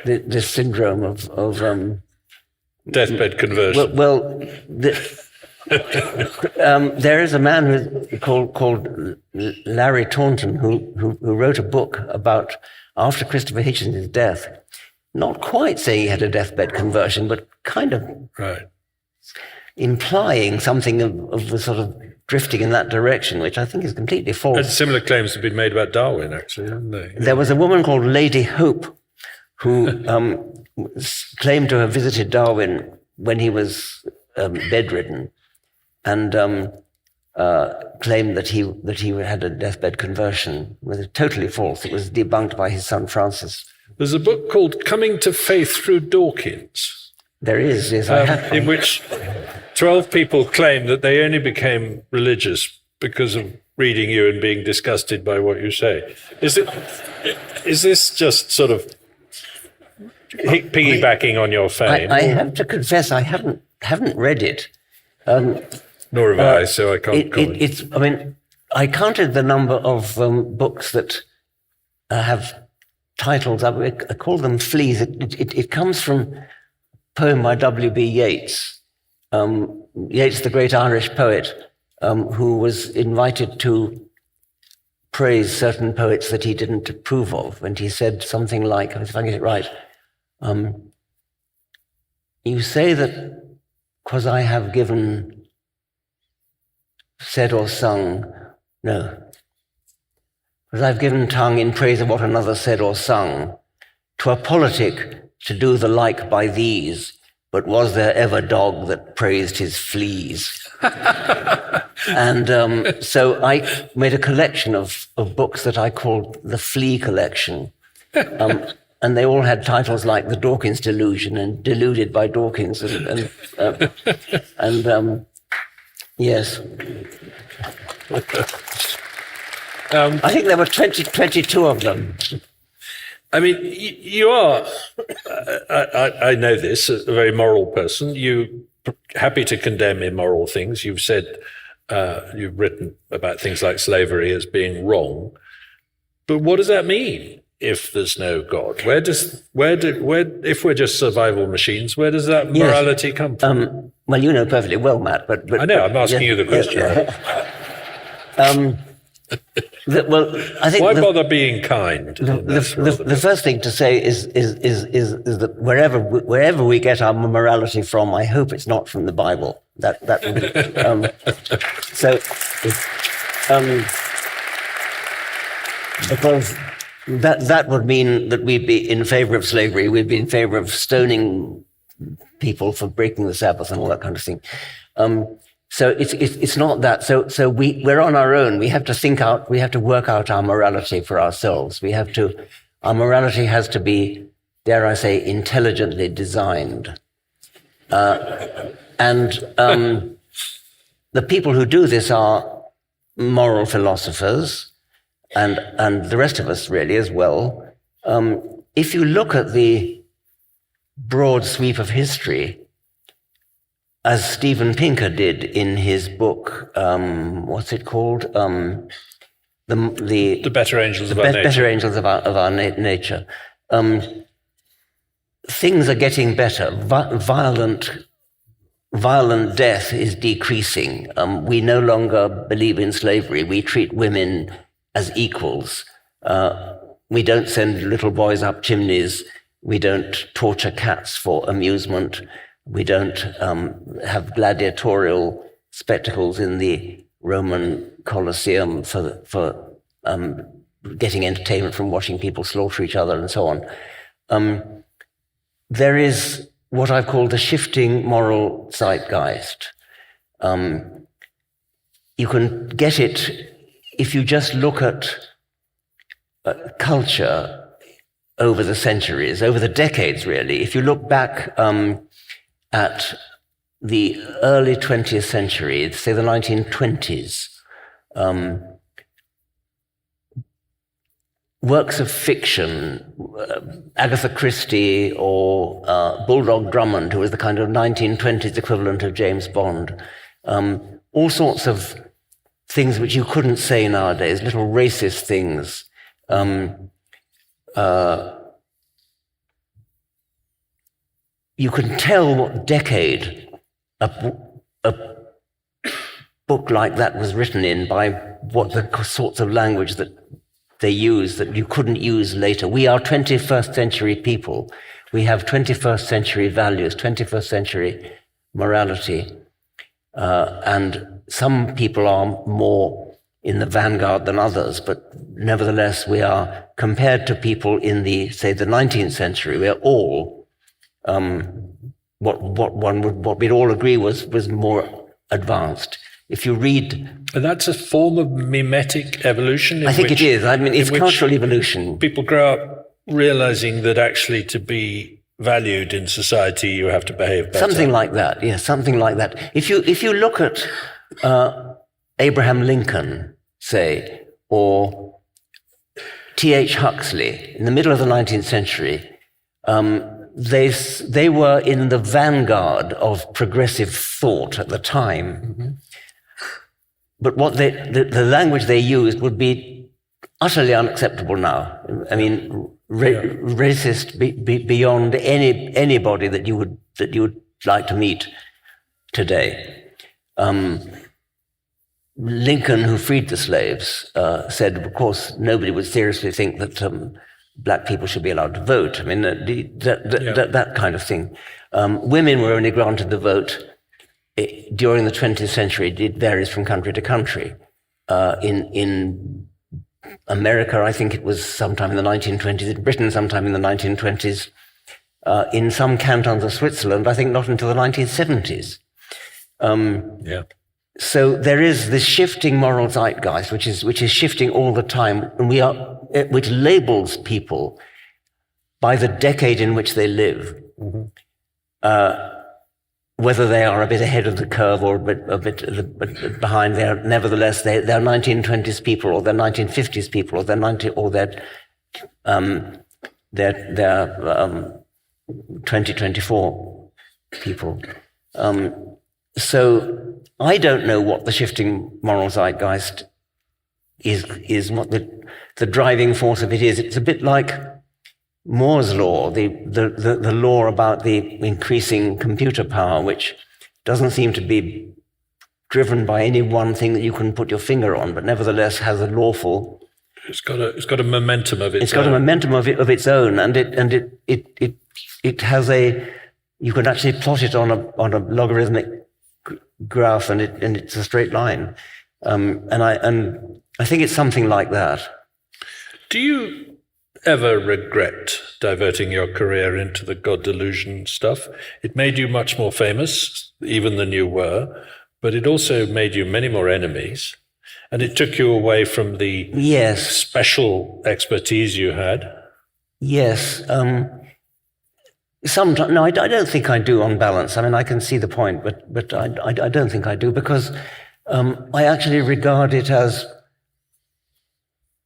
this syndrome of Deathbed conversion. There is a man called Larry Taunton who wrote a book about after Christopher Hitchens' death, not quite saying he had a deathbed conversion, but kind of Right. implying something of the sort of drifting in that direction, which I think is completely And false. similar claims have been made about Darwin, actually, haven't they? There was a woman called Lady Hope who claimed to have visited Darwin when he was bedridden, and claimed that he had a deathbed conversion. It was totally false. It was debunked by his son Francis. There's a book called Coming to Faith Through Dawkins, There is, yes, I have. in which 12 people claim that they only became religious because of reading you and being disgusted by what you say. Is this just sort of piggybacking on your fame? I have to confess, I haven't read it. Nor have I, so I can't comment. I mean, I counted the number of books that have titles. I call them fleas. It comes from a poem by W.B. Yeats. Yeats, the great Irish poet, who was invited to praise certain poets that he didn't approve of, and he said something like, if I get it right, you say that 'cause I have said or sung, no, because I've given tongue in praise of what another said or sung, to a politic to do the like by these, but was there ever dog that praised his fleas? And so I made a collection of books that I called the Flea Collection. And they all had titles like The Dawkins Delusion and Deluded by Dawkins. Yes. I think there were 22 of them. I mean, you are, I know this, a very moral person. You're happy to condemn immoral things. You've said, you've written about things like slavery as being wrong. But what does that mean if there's no God? If we're just survival machines, where does that morality come from? Well, you know perfectly well, Matt, but I know, I'm asking you the question. I think why bother being kind? The first thing to say is that wherever we get our morality from, I hope it's not from the Bible. That because that would mean that we'd be in favor of slavery, we'd be in favor of stoning people for breaking the Sabbath and all that kind of thing. So it's not that. So we're on our own. We have to think out. We have to work out our morality for ourselves. Our morality has to be, dare I say, intelligently designed. And the people who do this are moral philosophers, and the rest of us really as well. If you look at the broad sweep of history, as Steven Pinker did in his book, what's it called? The Better Angels of Our Nature. Better Angels of our Nature. Things are getting better. Violent death is decreasing. We no longer believe in slavery. We treat women as equals. We don't send little boys up chimneys. We don't torture cats for amusement. We don't have gladiatorial spectacles in the Roman Colosseum for getting entertainment from watching people slaughter each other and so on. There is what I've called the shifting moral zeitgeist. You can get it if you just look at culture over the centuries, over the decades, really. If you look back at the early 20th century, say the 1920s, works of fiction, Agatha Christie or Bulldog Drummond, who was the kind of 1920s equivalent of James Bond, all sorts of things which you couldn't say nowadays, little racist things. You can tell what decade a book like that was written in by what the sorts of language that they use that you couldn't use later. We are 21st century people. We have 21st century values, 21st century morality. And some people are more in the vanguard than others, but nevertheless, we are, compared to people in the 19th century, we are all what we'd all agree was more advanced. If you read... And that's a form of mimetic evolution? I think it is. I mean, it's cultural evolution. People grow up realizing that actually to be valued in society, you have to behave better. Something like that, yes, something like that. If you look at Abraham Lincoln, say, or T.H. Huxley, in the middle of the 19th century, they were in the vanguard of progressive thought at the time. Mm-hmm. But what the language they used would be utterly unacceptable now. I mean, racist beyond anybody that you would like to meet today. Lincoln, who freed the slaves, said, of course, nobody would seriously think that black people should be allowed to vote. I mean, that kind of thing. Women were only granted the vote during the 20th century. It varies from country to country. In America, I think it was sometime in the 1920s. In Britain, sometime in the 1920s. In some cantons of Switzerland, I think not until the 1970s. So there is this shifting moral zeitgeist, which is shifting all the time, and which labels people by the decade in which they live. Mm-hmm. Whether they are a bit ahead of the curve or a bit behind, they're 1920s people, or they're 1950s people, or they're 2024 people. So I don't know what the shifting moral zeitgeist is what the driving force of it is. It's a bit like Moore's law, the law about the increasing computer power, which doesn't seem to be driven by any one thing that you can put your finger on, but nevertheless has a lawful. It's got a momentum of its own. It's got a momentum of its own, and it has a. You can actually plot it on a logarithmic graph, and it's a straight line, and I think it's something like that. Do you ever regret diverting your career into the God delusion stuff. It made you much more famous, even than you were, but it also made you many more enemies. And it took you away from the special expertise you had. Yes. Sometimes, no, I don't think I do on balance. I mean, I can see the point, but I don't think I do, because I actually regard it as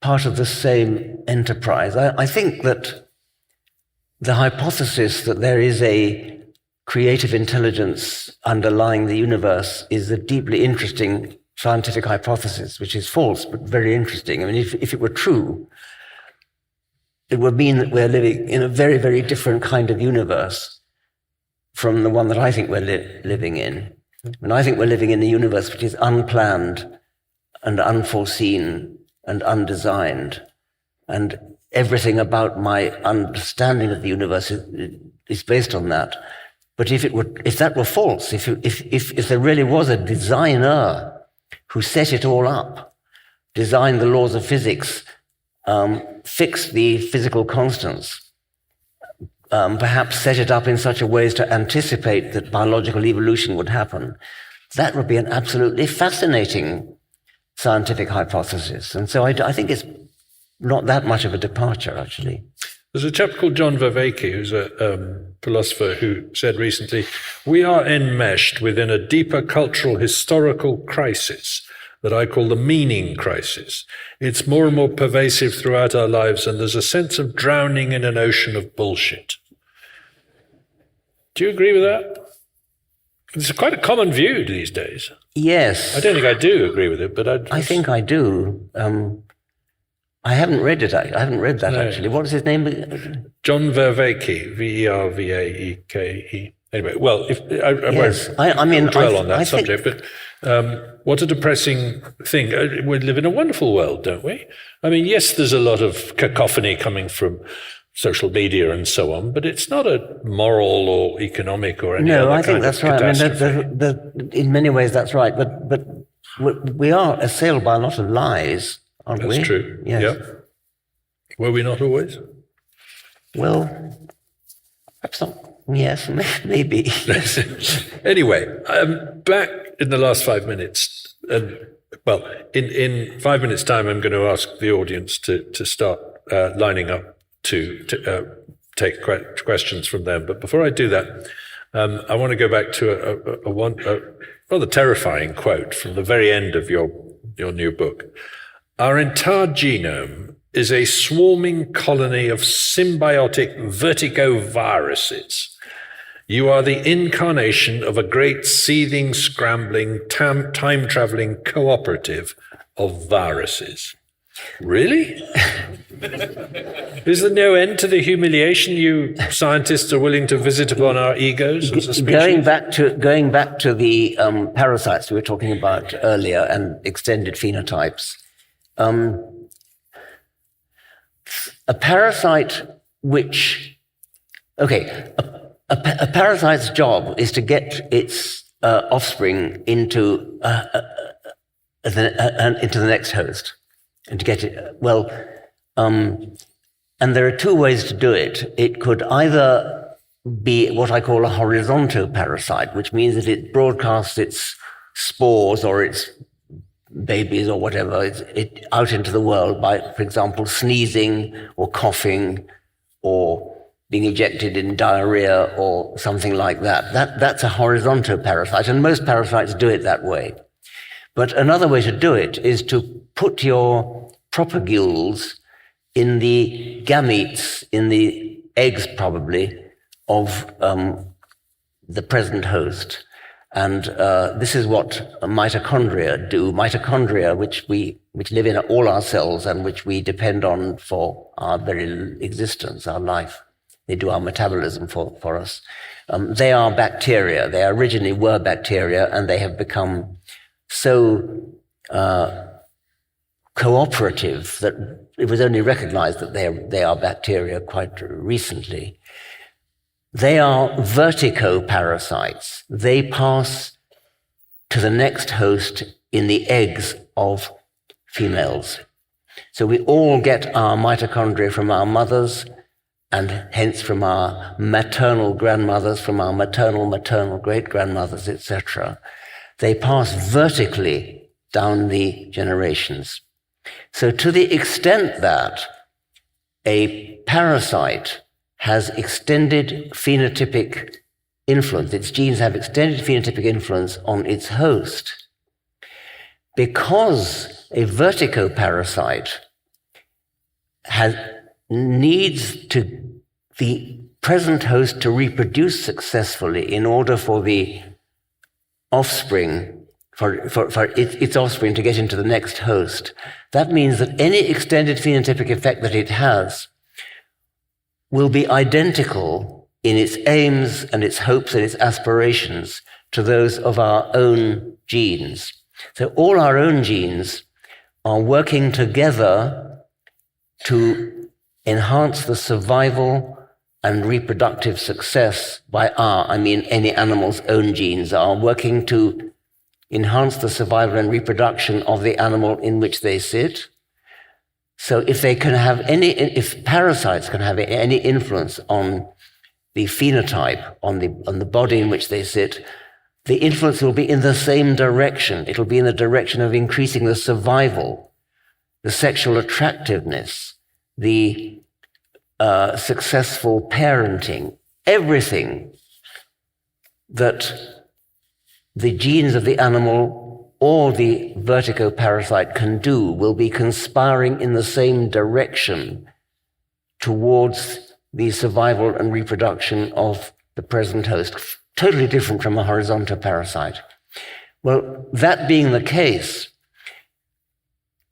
part of the same enterprise. I think that the hypothesis that there is a creative intelligence underlying the universe is a deeply interesting scientific hypothesis, which is false, but very interesting. I mean, if it were true, it would mean that we're living in a very, very different kind of universe from the one that I think we're living in. And I think we're living in a universe which is unplanned and unforeseen and undesigned. And everything about my understanding of the universe is based on that. But if that were false, if there really was a designer who set it all up, designed the laws of physics, fixed the physical constants, perhaps set it up in such a way as to anticipate that biological evolution would happen, that would be an absolutely fascinating scientific hypothesis. And so I think it's not that much of a departure, actually. There's a chap called John Vervaeke, who's a philosopher, who said recently, "We are enmeshed within a deeper cultural historical crisis that I call the meaning crisis. It's more and more pervasive throughout our lives, and there's a sense of drowning in an ocean of bullshit." Do you agree with that? It's quite a common view these days. Yes. I don't think I do agree with it, but I think I do. I haven't read it. I haven't read that, actually. What is his name? John Vervaeke, Vervaeke. Anyway, well, I won't dwell on that subject, but what a depressing thing. We live in a wonderful world, don't we? I mean, yes, there's a lot of cacophony coming from social media and so on, but it's not a moral or economic or any other kind of catastrophe. I think that's right. I mean, in many ways, that's right. But we are assailed by a lot of lies, aren't we? That's true. Yes. Yeah. Were we not always? Well, perhaps not. Yes, maybe. Anyway, back in the last 5 minutes, in 5 minutes' time, I'm going to ask the audience to start lining up to take questions from them. But before I do that, I want to go back to a rather terrifying quote from the very end of your new book. "Our entire genome is a swarming colony of symbiotic vertigoviruses. You are the incarnation of a great seething, scrambling, time-traveling cooperative of viruses." Really? Is there no end to the humiliation you scientists are willing to visit upon our egos as a species? Going back to the parasites we were talking about earlier and extended phenotypes, a parasite which, a parasite's job is to get its offspring into the next host, and to get it and there are two ways to do it. It could either be what I call a horizontal parasite, which means that it broadcasts its spores or its babies or whatever it out into the world by, for example, sneezing or coughing or being ejected in diarrhea or something like that. That's a horizontal parasite, and most parasites do it that way. But another way to do it is to put your propagules in the gametes, in the eggs probably, of the present host. And this is what mitochondria do. Mitochondria, which live in all our cells and which we depend on for our very existence, our life. They do our metabolism for us. They are bacteria. They originally were bacteria, and they have become so cooperative that it was only recognized that they are bacteria quite recently. They are verticoparasites. They pass to the next host in the eggs of females. So we all get our mitochondria from our mothers, and hence from our maternal grandmothers, from our maternal great-grandmothers, etc. They pass vertically down the generations. So to the extent that a parasite has extended phenotypic influence, its genes have extended phenotypic influence on its host, because a verticoparasite needs the present host to reproduce successfully in order for the offspring, for its offspring to get into the next host. That means that any extended phenotypic effect that it has will be identical in its aims and its hopes and its aspirations to those of our own genes. So all our own genes are working together to enhance the survival and reproductive success any animal's own genes are working to enhance the survival and reproduction of the animal in which they sit. So if parasites can have any influence on the phenotype, on the body in which they sit, the influence will be in the same direction. It'll be in the direction of increasing the survival, the sexual attractiveness, the successful parenting, everything that the genes of the animal or the verticoparasite can do will be conspiring in the same direction towards the survival and reproduction of the present host, totally different from a horizontal parasite. Well, that being the case,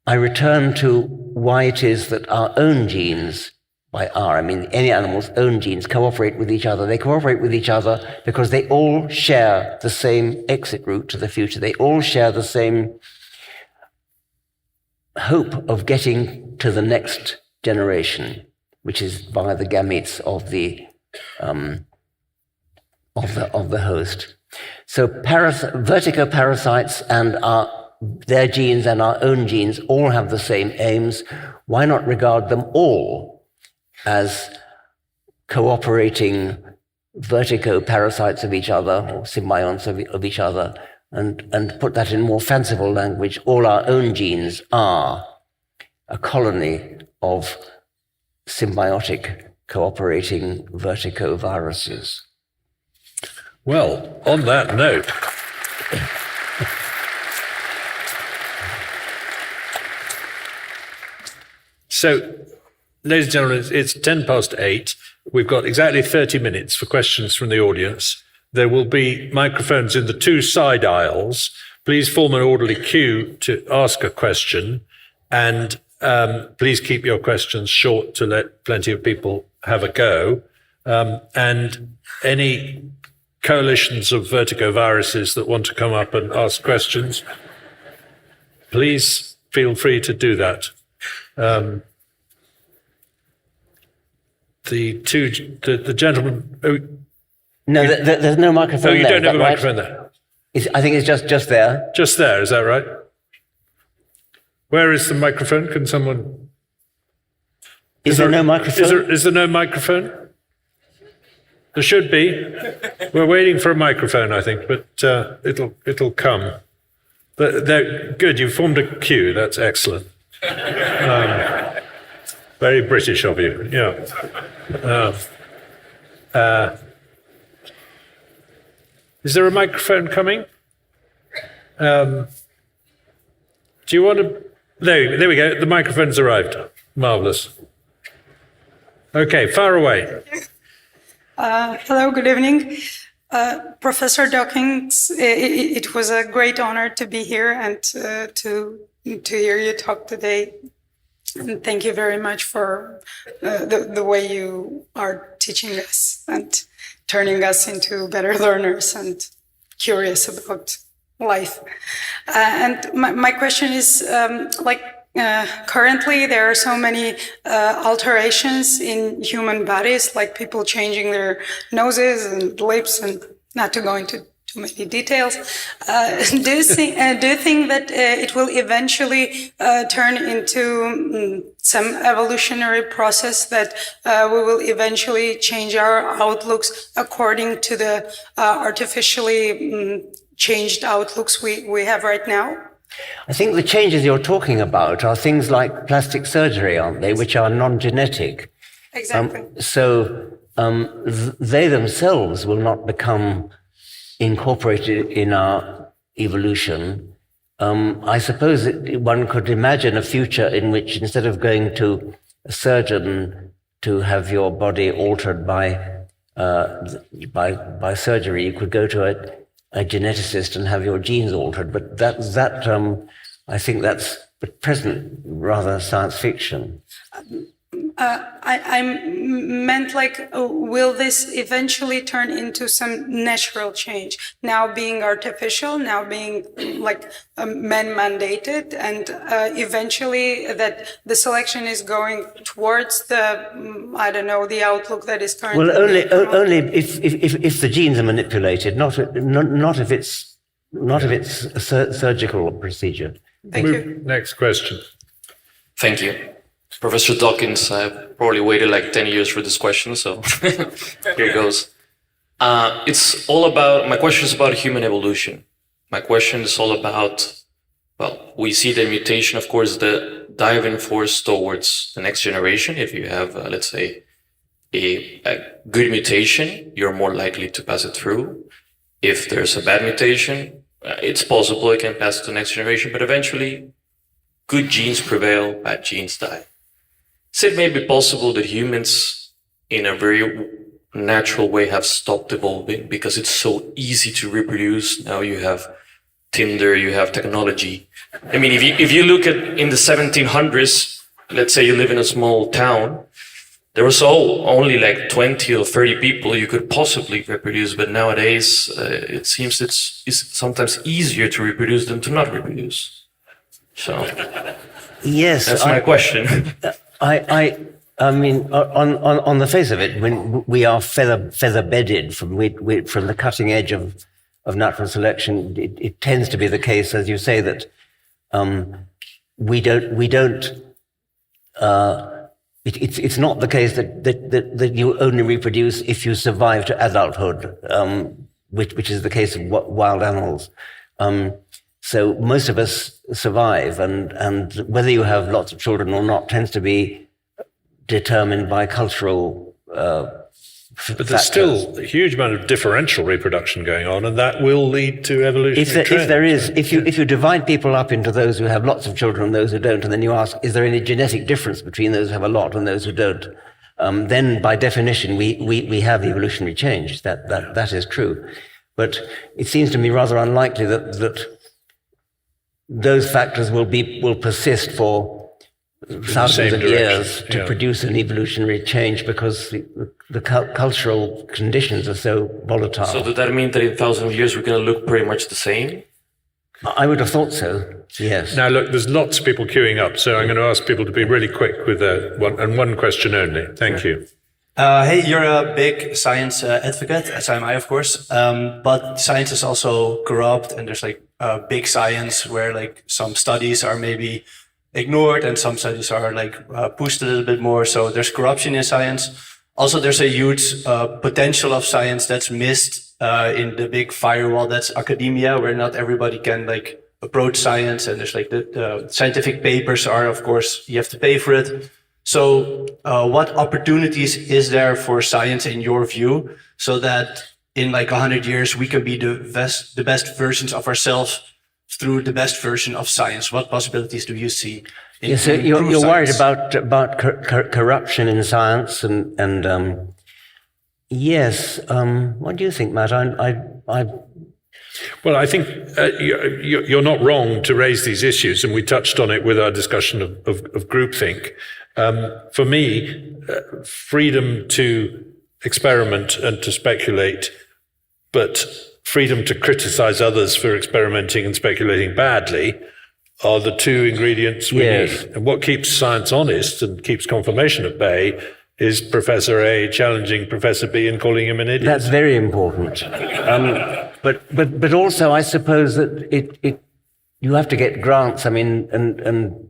I return to why it is that our own genes, any animal's own genes, cooperate with each other. They cooperate with each other because they all share the same exit route to the future. They all share the same hope of getting to the next generation, which is via the gametes of the host. So verticoparasites and their genes and our own genes all have the same aims. Why not regard them all as cooperating verticoparasites of each other, or symbionts of each other, and put that in more fanciful language, all our own genes are a colony of symbiotic cooperating verticoviruses. Well, on that note, so, ladies and gentlemen, it's 8:10. We've got exactly 30 minutes for questions from the audience. There will be microphones in the two side aisles. Please form an orderly queue to ask a question, and please keep your questions short to let plenty of people have a go. And any coalitions of vertigoviruses that want to come up and ask questions, please feel free to do that. The gentleman. No, there's no microphone there. Oh, you don't have a right? microphone there? I think it's just there. Just there, is that right? Where is the microphone? Can someone... Is there no microphone? Is there no microphone? There should be. We're waiting for a microphone, I think, but it'll come. Good, you've formed a queue. That's excellent. Very British of you, yeah. Is there a microphone coming? Do you want to... There we go. The microphone's arrived. Marvellous. Okay, far away. Hello, good evening. Professor Dawkins, it was a great honor to be here and to hear you talk today. And thank you very much for the way you are teaching us and turning us into better learners and curious about life. And my question is, currently there are so many alterations in human bodies, like people changing their noses and lips, and not to go into too many details. Do you think that it will eventually turn into some evolutionary process that we will eventually change our outlooks according to the artificially changed outlooks we have right now? I think the changes you're talking about are things like plastic surgery, aren't they, which are non-genetic. Exactly. They themselves will not become incorporated in our evolution. I suppose one could imagine a future in which instead of going to a surgeon to have your body altered by surgery, you could go to a geneticist and have your genes altered. But I think that's at present rather science fiction. I meant will this eventually turn into some natural change? Now being artificial, now being man-mandated, and eventually that the selection is going towards the outlook that is currently. Well, only if the genes are manipulated, not if it's a surgical procedure. Thank you. Next question. Thank you. Professor Dawkins, I've probably waited 10 years for this question, so here goes. My question is about human evolution. My question is all about, we see the mutation, of course, the driving force towards the next generation. If you have, let's say, a good mutation, you're more likely to pass it through. If there's a bad mutation, it's possible it can pass to the next generation, but eventually good genes prevail, bad genes die. Is it maybe possible that humans, in a very natural way, have stopped evolving because it's so easy to reproduce? Now you have Tinder, you have technology. I mean, if you look at in the 1700s, let's say you live in a small town, there was only 20 or 30 people you could possibly reproduce, but nowadays it seems it's sometimes easier to reproduce than to not reproduce. So yes, that's my question. I mean, on the face of it, when we are feather bedded from the cutting edge of natural selection, it tends to be the case, as you say, that we don't. It's not the case that you only reproduce if you survive to adulthood, which is the case of wild animals. So most of us survive, and whether you have lots of children or not tends to be determined by cultural But there's still a huge amount of differential reproduction going on, and that will lead to evolutionary trends. If there is, if you divide people up into those who have lots of children and those who don't, and then you ask, is there any genetic difference between those who have a lot and those who don't? Then by definition, we have evolutionary change. That is true. But it seems to me rather unlikely that those factors will persist for thousands of years to produce an evolutionary change, because the cultural conditions are so volatile. So does that mean that in 1,000 years we're going to look pretty much the same? I would have thought so, yes. Now, look, there's lots of people queuing up, so I'm going to ask people to be really quick with one question only. Thank you. Hey, you're a big science advocate, as am I, of course. But science is also corrupt, and there's big science where some studies are maybe ignored and some studies are pushed a little bit more. So there's corruption in science. Also, there's a huge potential of science that's missed in the big firewall that's academia, where not everybody can approach science. And there's the scientific papers are, of course, you have to pay for it. So what opportunities is there for science in your view, so that in 100 years we can be the best versions of ourselves through the best version of science? What possibilities do you see? So you're worried about corruption in science, and yes. What do you think, Matt? Well, I think you're not wrong to raise these issues, and we touched on it with our discussion of groupthink. For me, freedom to experiment and to speculate, but freedom to criticize others for experimenting and speculating badly are the two ingredients we need. And what keeps science honest and keeps confirmation at bay is Professor A challenging Professor B and calling him an idiot. That's very important. But also, I suppose that you have to get grants. I mean, and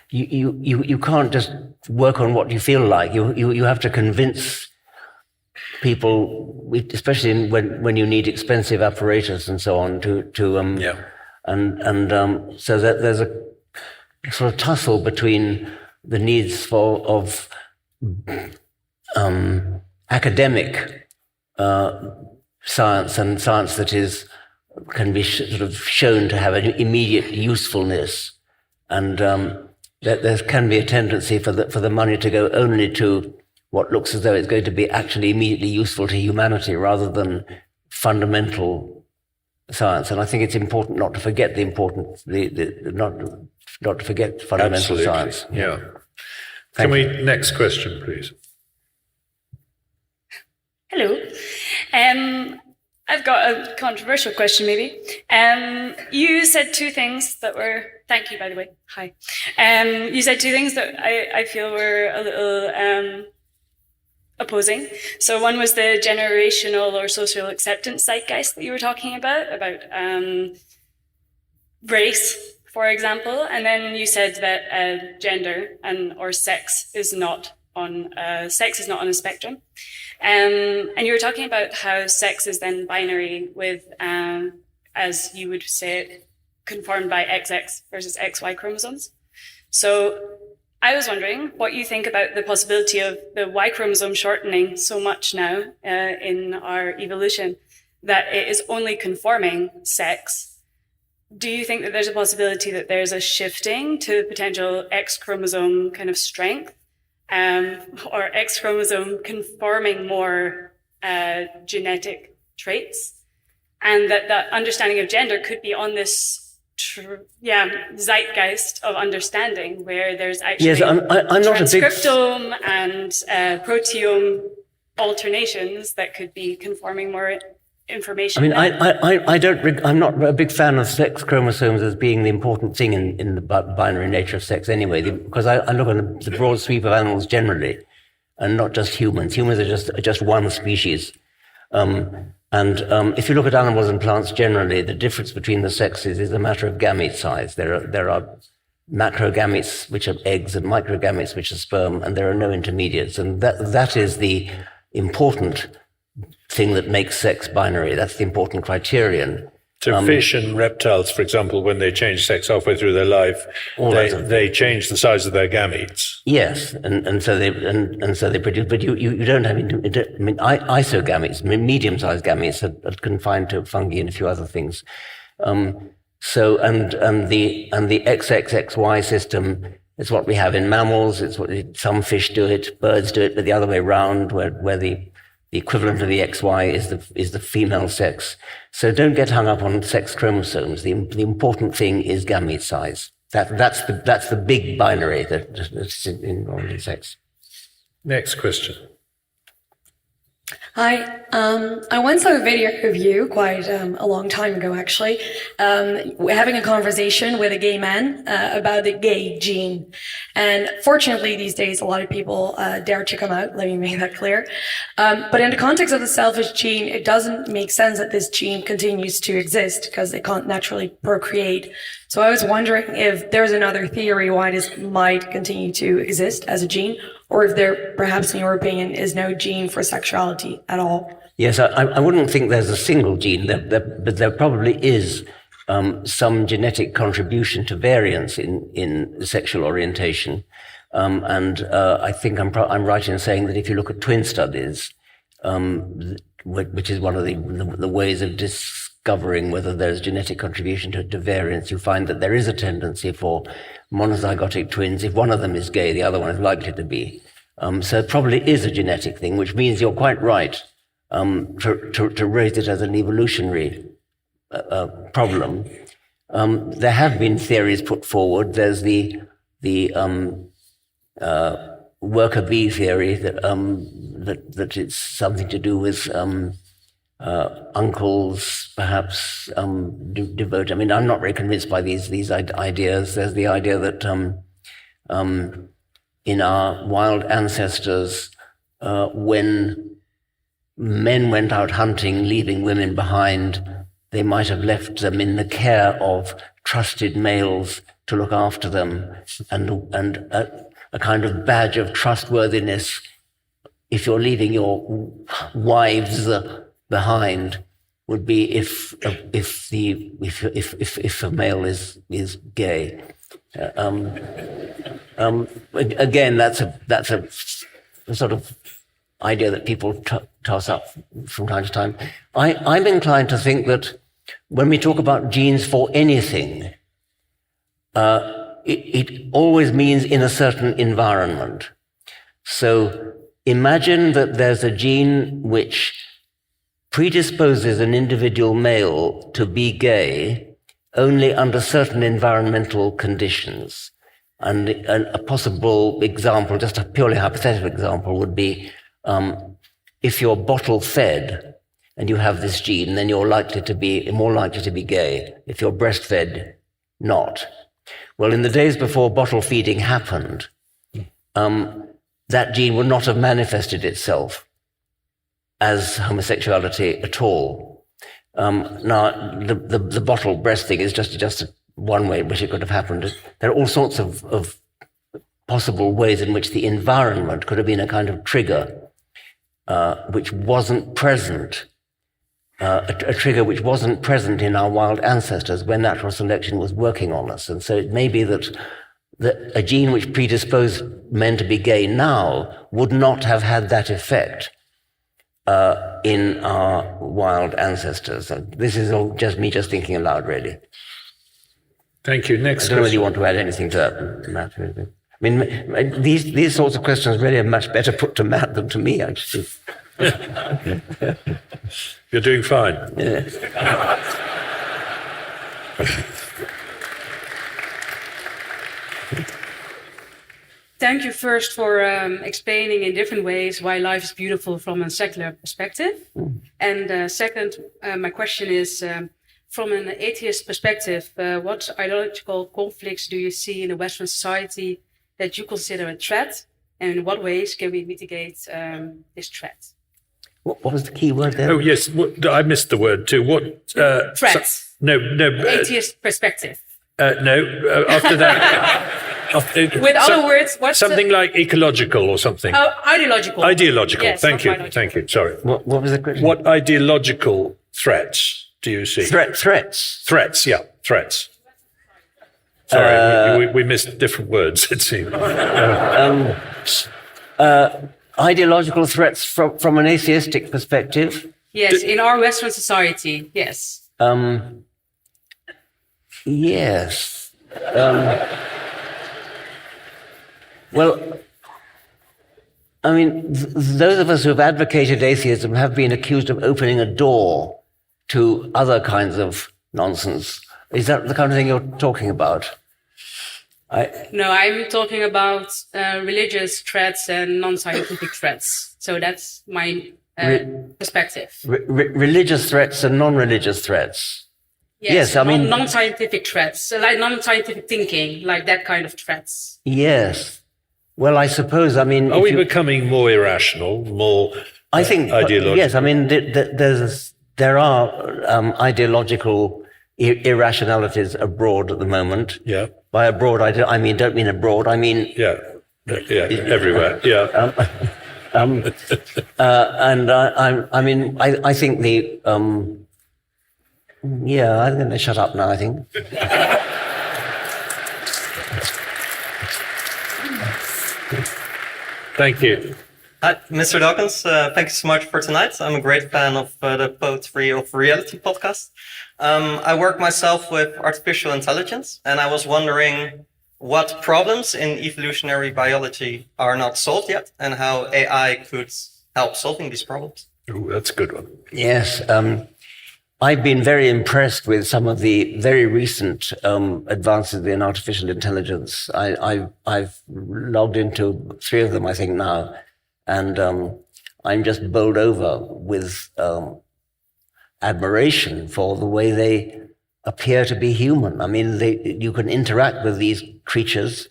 you can't just work on what you feel like. You have to convince people, especially when you need expensive apparatus and so on, so that there's a sort of tussle between the needs of academic science and science that can be sort of shown to have an immediate usefulness, and there can be a tendency for the money to go only to what looks as though it's going to be actually immediately useful to humanity rather than fundamental science. And I think it's important not to forget not to forget fundamental Absolutely. science. Yeah. Next question, please. Hello. I've got a controversial question, maybe. You said two things that were... Thank you, by the way. Hi. You said two things that I feel were a little opposing. So one was the generational or social acceptance zeitgeist that you were talking about race, for example. And then you said that gender or sex is not on a spectrum. And you were talking about how sex is then binary with, as you would say it, conformed by XX versus XY chromosomes. So I was wondering what you think about the possibility of the Y chromosome shortening so much now in our evolution that it is only conforming sex. Do you think that there's a possibility that there's a shifting to potential X chromosome kind of strength? Or X chromosome conforming more genetic traits, and that understanding of gender could be on this zeitgeist of understanding where there's actually I'm not transcriptome and proteome alternations that could be conforming more information. I mean, I'm not a big fan of sex chromosomes as being the important thing in the binary nature of sex anyway, because I look at the broad sweep of animals generally, and not just humans. Humans are just one species. If you look at animals and plants generally, the difference between the sexes is a matter of gamete size. There are macrogametes, which are eggs, and microgametes, which are sperm, and there are no intermediates. And that is the important thing that makes sex binary. That's the important criterion. So fish and reptiles, for example, when they change sex halfway through their life, they change the size of their gametes. Yes, and so they produce. But you don't have. Isogametes, medium-sized gametes, are confined to fungi and a few other things. So the XXXY system is what we have in mammals. It's what some fish do it, birds do it, but the other way around, where the equivalent of the XY is the female sex. So don't get hung up on sex chromosomes. The important thing is gamete size. That's the big binary that's involved in sex. Next question. Hi, I once saw a video of you quite a long time ago, actually, having a conversation with a gay man about the gay gene. And fortunately, these days, a lot of people dare to come out, let me make that clear. But in the context of the selfish gene, it doesn't make sense that this gene continues to exist because it can't naturally procreate. So I was wondering if there's another theory why this might continue to exist as a gene, or if there, perhaps in your opinion, is no gene for sexuality at all. Yes, I wouldn't think there's a single gene, but there probably is some genetic contribution to variance in sexual orientation. I think I'm right in saying that if you look at twin studies, which is one of the ways of discovering whether there's genetic contribution to variance, you find that there is a tendency for monozygotic twins. If one of them is gay, the other one is likely to be. So it probably is a genetic thing, which means you're quite right to raise it as an evolutionary problem. There have been theories put forward. There's the worker bee theory that it's something to do with uncles, perhaps devote. I mean, I'm not very convinced by these ideas. There's the idea that in our wild ancestors, when men went out hunting, leaving women behind, they might have left them in the care of trusted males to look after them, and a kind of badge of trustworthiness if you're leaving your wives behind would be if a male is gay. Again, that's a sort of idea that people toss up from time to time. I'm inclined to think that when we talk about genes for anything, it always means in a certain environment. So imagine that there's a gene which predisposes an individual male to be gay only under certain environmental conditions. And a possible example, just a purely hypothetical example, would be if you're bottle fed and you have this gene, then you're more likely to be gay. If you're breastfed, not. Well, in the days before bottle feeding happened, that gene would not have manifested itself as homosexuality at all. Now, the bottle breast thing is just one way in which it could have happened. There are all sorts of possible ways in which the environment could have been a kind of trigger which wasn't present, a trigger which wasn't present in our wild ancestors when natural selection was working on us. And so it may be that a gene which predisposed men to be gay now would not have had that effect in our wild ancestors. So this is all just me thinking aloud, really. Thank you. Next I don't know whether you want to add anything to that, Matt. I mean, these sorts of questions really are much better put to Matt than to me, actually. You're doing fine. Yeah. Thank you first for explaining in different ways why life is beautiful from a secular perspective. And second, my question is, from an atheist perspective, what ideological conflicts do you see in the Western society that you consider a threat? And in what ways can we mitigate this threat? What was the key word there? Oh, yes. I missed the word too. What? Threat. No. Atheist perspective. No. After that. With other words, what's something like ecological or something? Oh, ideological. Ideological. Yes, Thank you. biological. Thank you. Sorry. What was the question? What ideological threats do you see? Threats? Threats, yeah. Threats. Sorry, we missed different words, it seems. Ideological threats from an atheistic perspective? Yes, in our Western society, yes. Yes. Well, I mean, those of us who have advocated atheism have been accused of opening a door to other kinds of nonsense. Is that the kind of thing you're talking about? No, I'm talking about religious threats and non-scientific threats. So that's my perspective. Religious threats and non-religious threats. Yes, I mean non-scientific threats, like non-scientific thinking, like that kind of threats. Yes. Well, I suppose, I mean... Are we becoming more irrational, more I think, ideological? Yes, I mean, there are ideological irrationalities abroad at the moment. Yeah. By abroad, I mean, don't mean abroad, I mean... Yeah, everywhere, yeah. And I mean, I think yeah, I'm going to shut up now, I think. Thank you. Hi, Mr. Dawkins. Thank you so much for tonight. I'm a great fan of the Poetry of Reality podcast. I work myself with artificial intelligence, and I was wondering what problems in evolutionary biology are not solved yet, and how AI could help solving these problems. Ooh, that's a good one. Yes, I've been very impressed with some of the very recent advances in artificial intelligence. I've logged into 3 of them, I think, now, and I'm just bowled over with admiration for the way they appear to be human. I mean, you can interact with these creatures,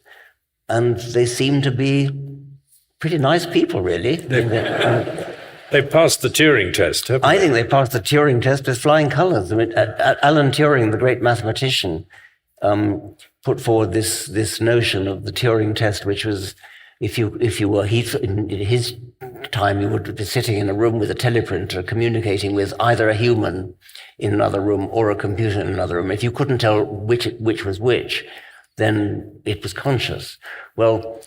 and they seem to be pretty nice people, really. They passed the Turing test, haven't I they? think they passed the Turing test with flying colours. I mean, Alan Turing, the great mathematician, put forward this notion of the Turing test, which was if you were in his time, you would be sitting in a room with a teleprinter, communicating with either a human in another room or a computer in another room. If you couldn't tell which was which, then it was conscious. Well,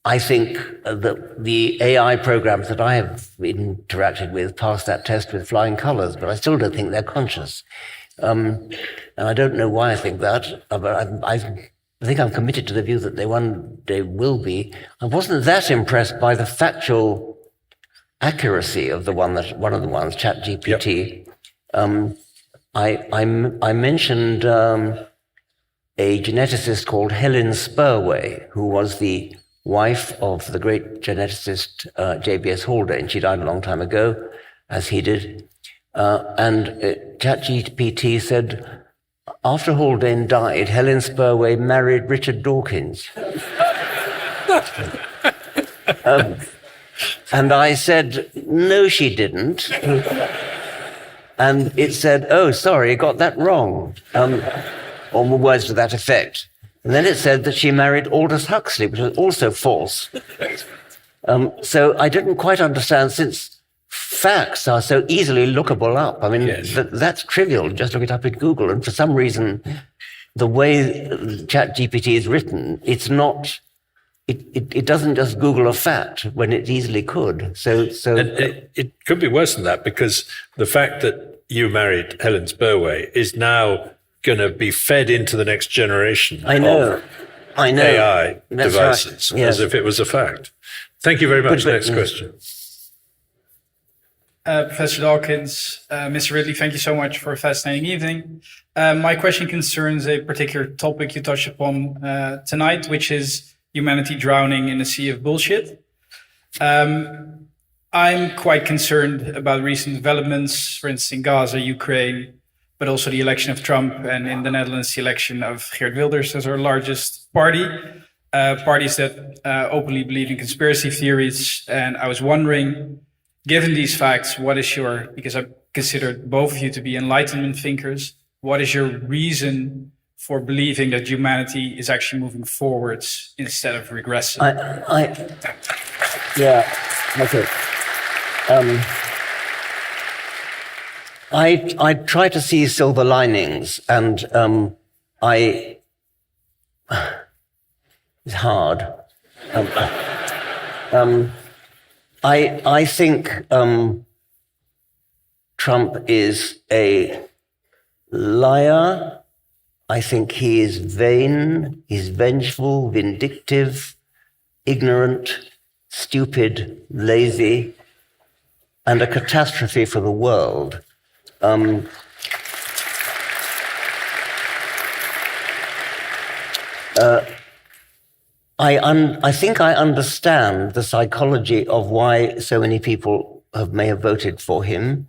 I think that the AI programs that I have interacted with passed that test with flying colours, but I still don't think they're conscious. And I don't know why I think that, but I think I'm committed to the view that they one day will be. I wasn't that impressed by the factual accuracy of one of the ones, ChatGPT. Yep. I mentioned a geneticist called Helen Spurway, who was the wife of the great geneticist J.B.S. Haldane. She died a long time ago, as he did. And ChatGPT said, after Haldane died, Helen Spurway married Richard Dawkins. And I said, no, she didn't. And it said, oh, sorry, got that wrong, or words to that effect. And then it said that she married Aldous Huxley, which was also false. So I didn't quite understand, since facts are so easily lookable up. I mean, Yes. that's trivial. Just look it up in Google. And for some reason, the way ChatGPT is written, it's not. It doesn't just Google a fact when it easily could. So And it could be worse than that, because the fact that you married Helen Spurway is now going to be fed into the next generation I know. of AI That's devices, right. Yes. as if it was a fact. Thank you very much. But- Next question. Professor Dawkins, Mr. Ridley, thank you so much for a fascinating evening. My question concerns a particular topic you touched upon tonight, which is humanity drowning in a sea of bullshit. I'm quite concerned about recent developments, for instance, in Gaza, Ukraine, but also the election of Trump, and in the Netherlands, the election of Geert Wilders as our largest party, parties that openly believe in conspiracy theories. And I was wondering, given these facts, what is your, because I consider both of you to be Enlightenment thinkers, what is your reason for believing that humanity is actually moving forwards instead of regressing? Okay. I try to see silver linings, and it's hard. I think Trump is a liar. I think he is vain, he's vengeful, vindictive, ignorant, stupid, lazy, and a catastrophe for the world. I think I understand the psychology of why so many people may have voted for him.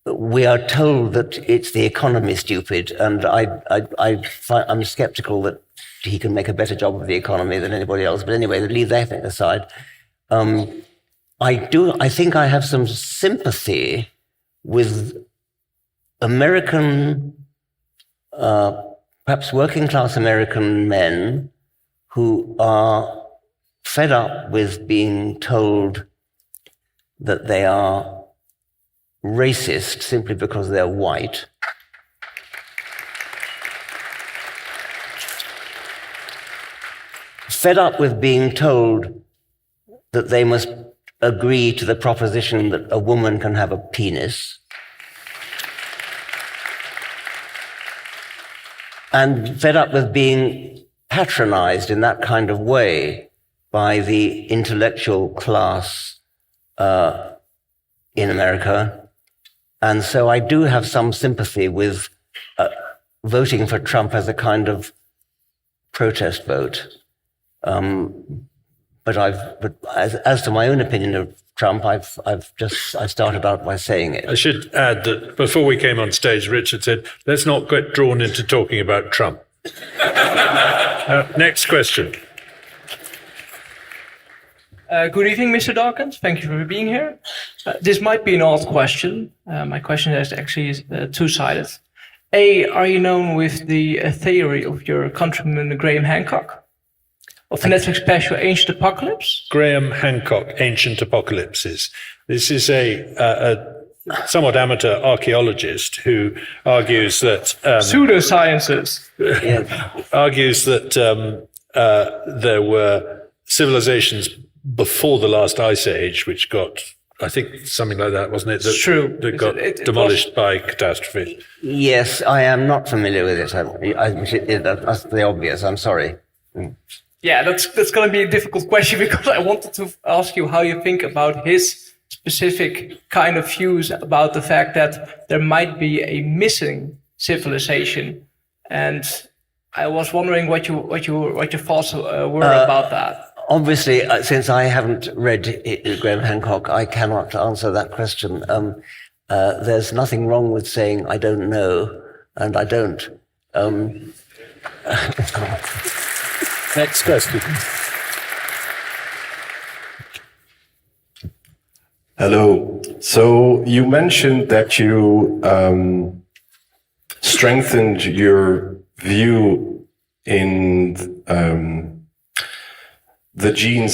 We are told that it's the economy, stupid, and I'm skeptical that he can make a better job of the economy than anybody else. But anyway, leave that thing aside. I think I have some sympathy with American, perhaps working class American men who are fed up with being told that they are racist simply because they're white. Fed up with being told that they must agree to the proposition that a woman can have a penis. And fed up with being patronized in that kind of way by the intellectual class in America. And so I do have some sympathy with voting for Trump as a kind of protest vote. But as to my own opinion of Trump, I started out by saying it. I should add that before we came on stage, Richard said, let's not get drawn into talking about Trump. Next question. Good evening, Mr. Dawkins. Thank you for being here. This might be an odd question. My question is actually two-sided. A, are you known with the theory of your countryman Graham Hancock? Of the Netflix special Ancient Apocalypse? Graham Hancock, Ancient Apocalypses. This is a somewhat amateur archaeologist who argues that... Pseudosciences. argues that there were civilizations before the last ice age, which got, I think, something like that, wasn't it? That, it's true. That got demolished by catastrophe. Yes, I am not familiar with it. That's the obvious. I'm sorry. Yeah, that's going to be a difficult question because I wanted to ask you how you think about his specific kind of views about the fact that there might be a missing civilization, and I was wondering what your thoughts were about that. Obviously, since I haven't read Graham Hancock, I cannot answer that question. There's nothing wrong with saying I don't know, and I don't. Next question. Hello. So you mentioned that you strengthened your view in the gene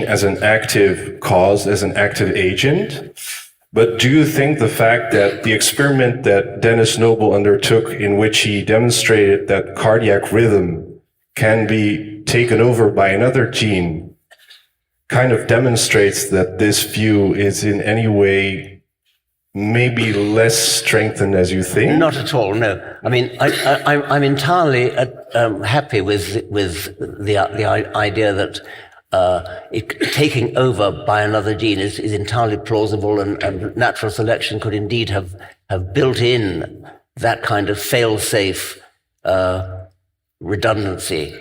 as an active cause, as an active agent. But do you think the fact that the experiment that Dennis Noble undertook, in which he demonstrated that cardiac rhythm can be taken over by another gene, kind of demonstrates that this view is in any way maybe less strengthened as you think? Not at all, no. I mean, I'm entirely happy with the idea that taking over by another gene is entirely plausible, and natural selection could indeed have built in that kind of fail-safe redundancy.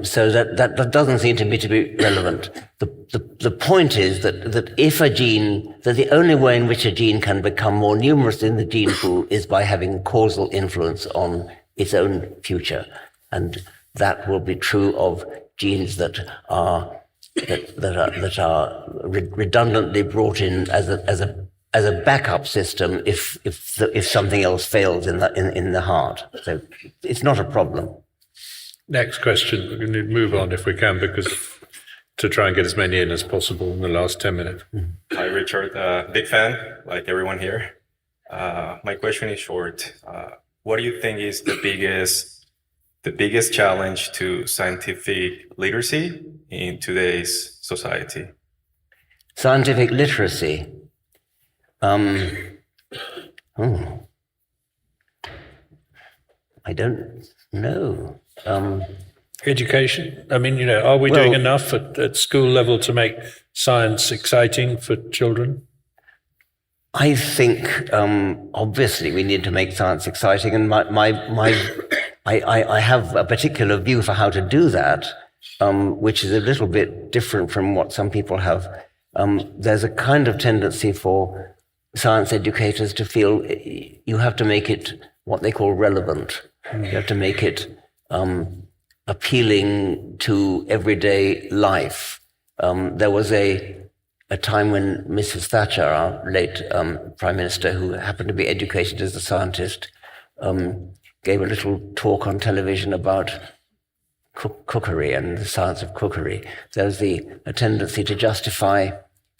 So that doesn't seem to me to be relevant. The point is that if a gene, that the only way in which a gene can become more numerous in the gene pool is by having causal influence on its own future, and that will be true of genes that are redundantly brought in as a backup system if something else fails in the heart. So it's not a problem. Next question. We're going to move on if we can, because to try and get as many in as possible in the last 10 minutes. Hi, Richard. Big fan, like everyone here. My question is short. What do you think is the biggest challenge to scientific literacy in today's society? Scientific literacy. I don't know. Education? I mean, are we doing enough at school level to make science exciting for children? I think obviously we need to make science exciting, and I have a particular view for how to do that, which is a little bit different from what some people have. There's a kind of tendency for science educators to feel you have to make it what they call relevant. You have to make it appealing to everyday life. There was a time when Mrs. Thatcher, our late Prime Minister, who happened to be educated as a scientist, gave a little talk on television about cookery and the science of cookery. There's a tendency to justify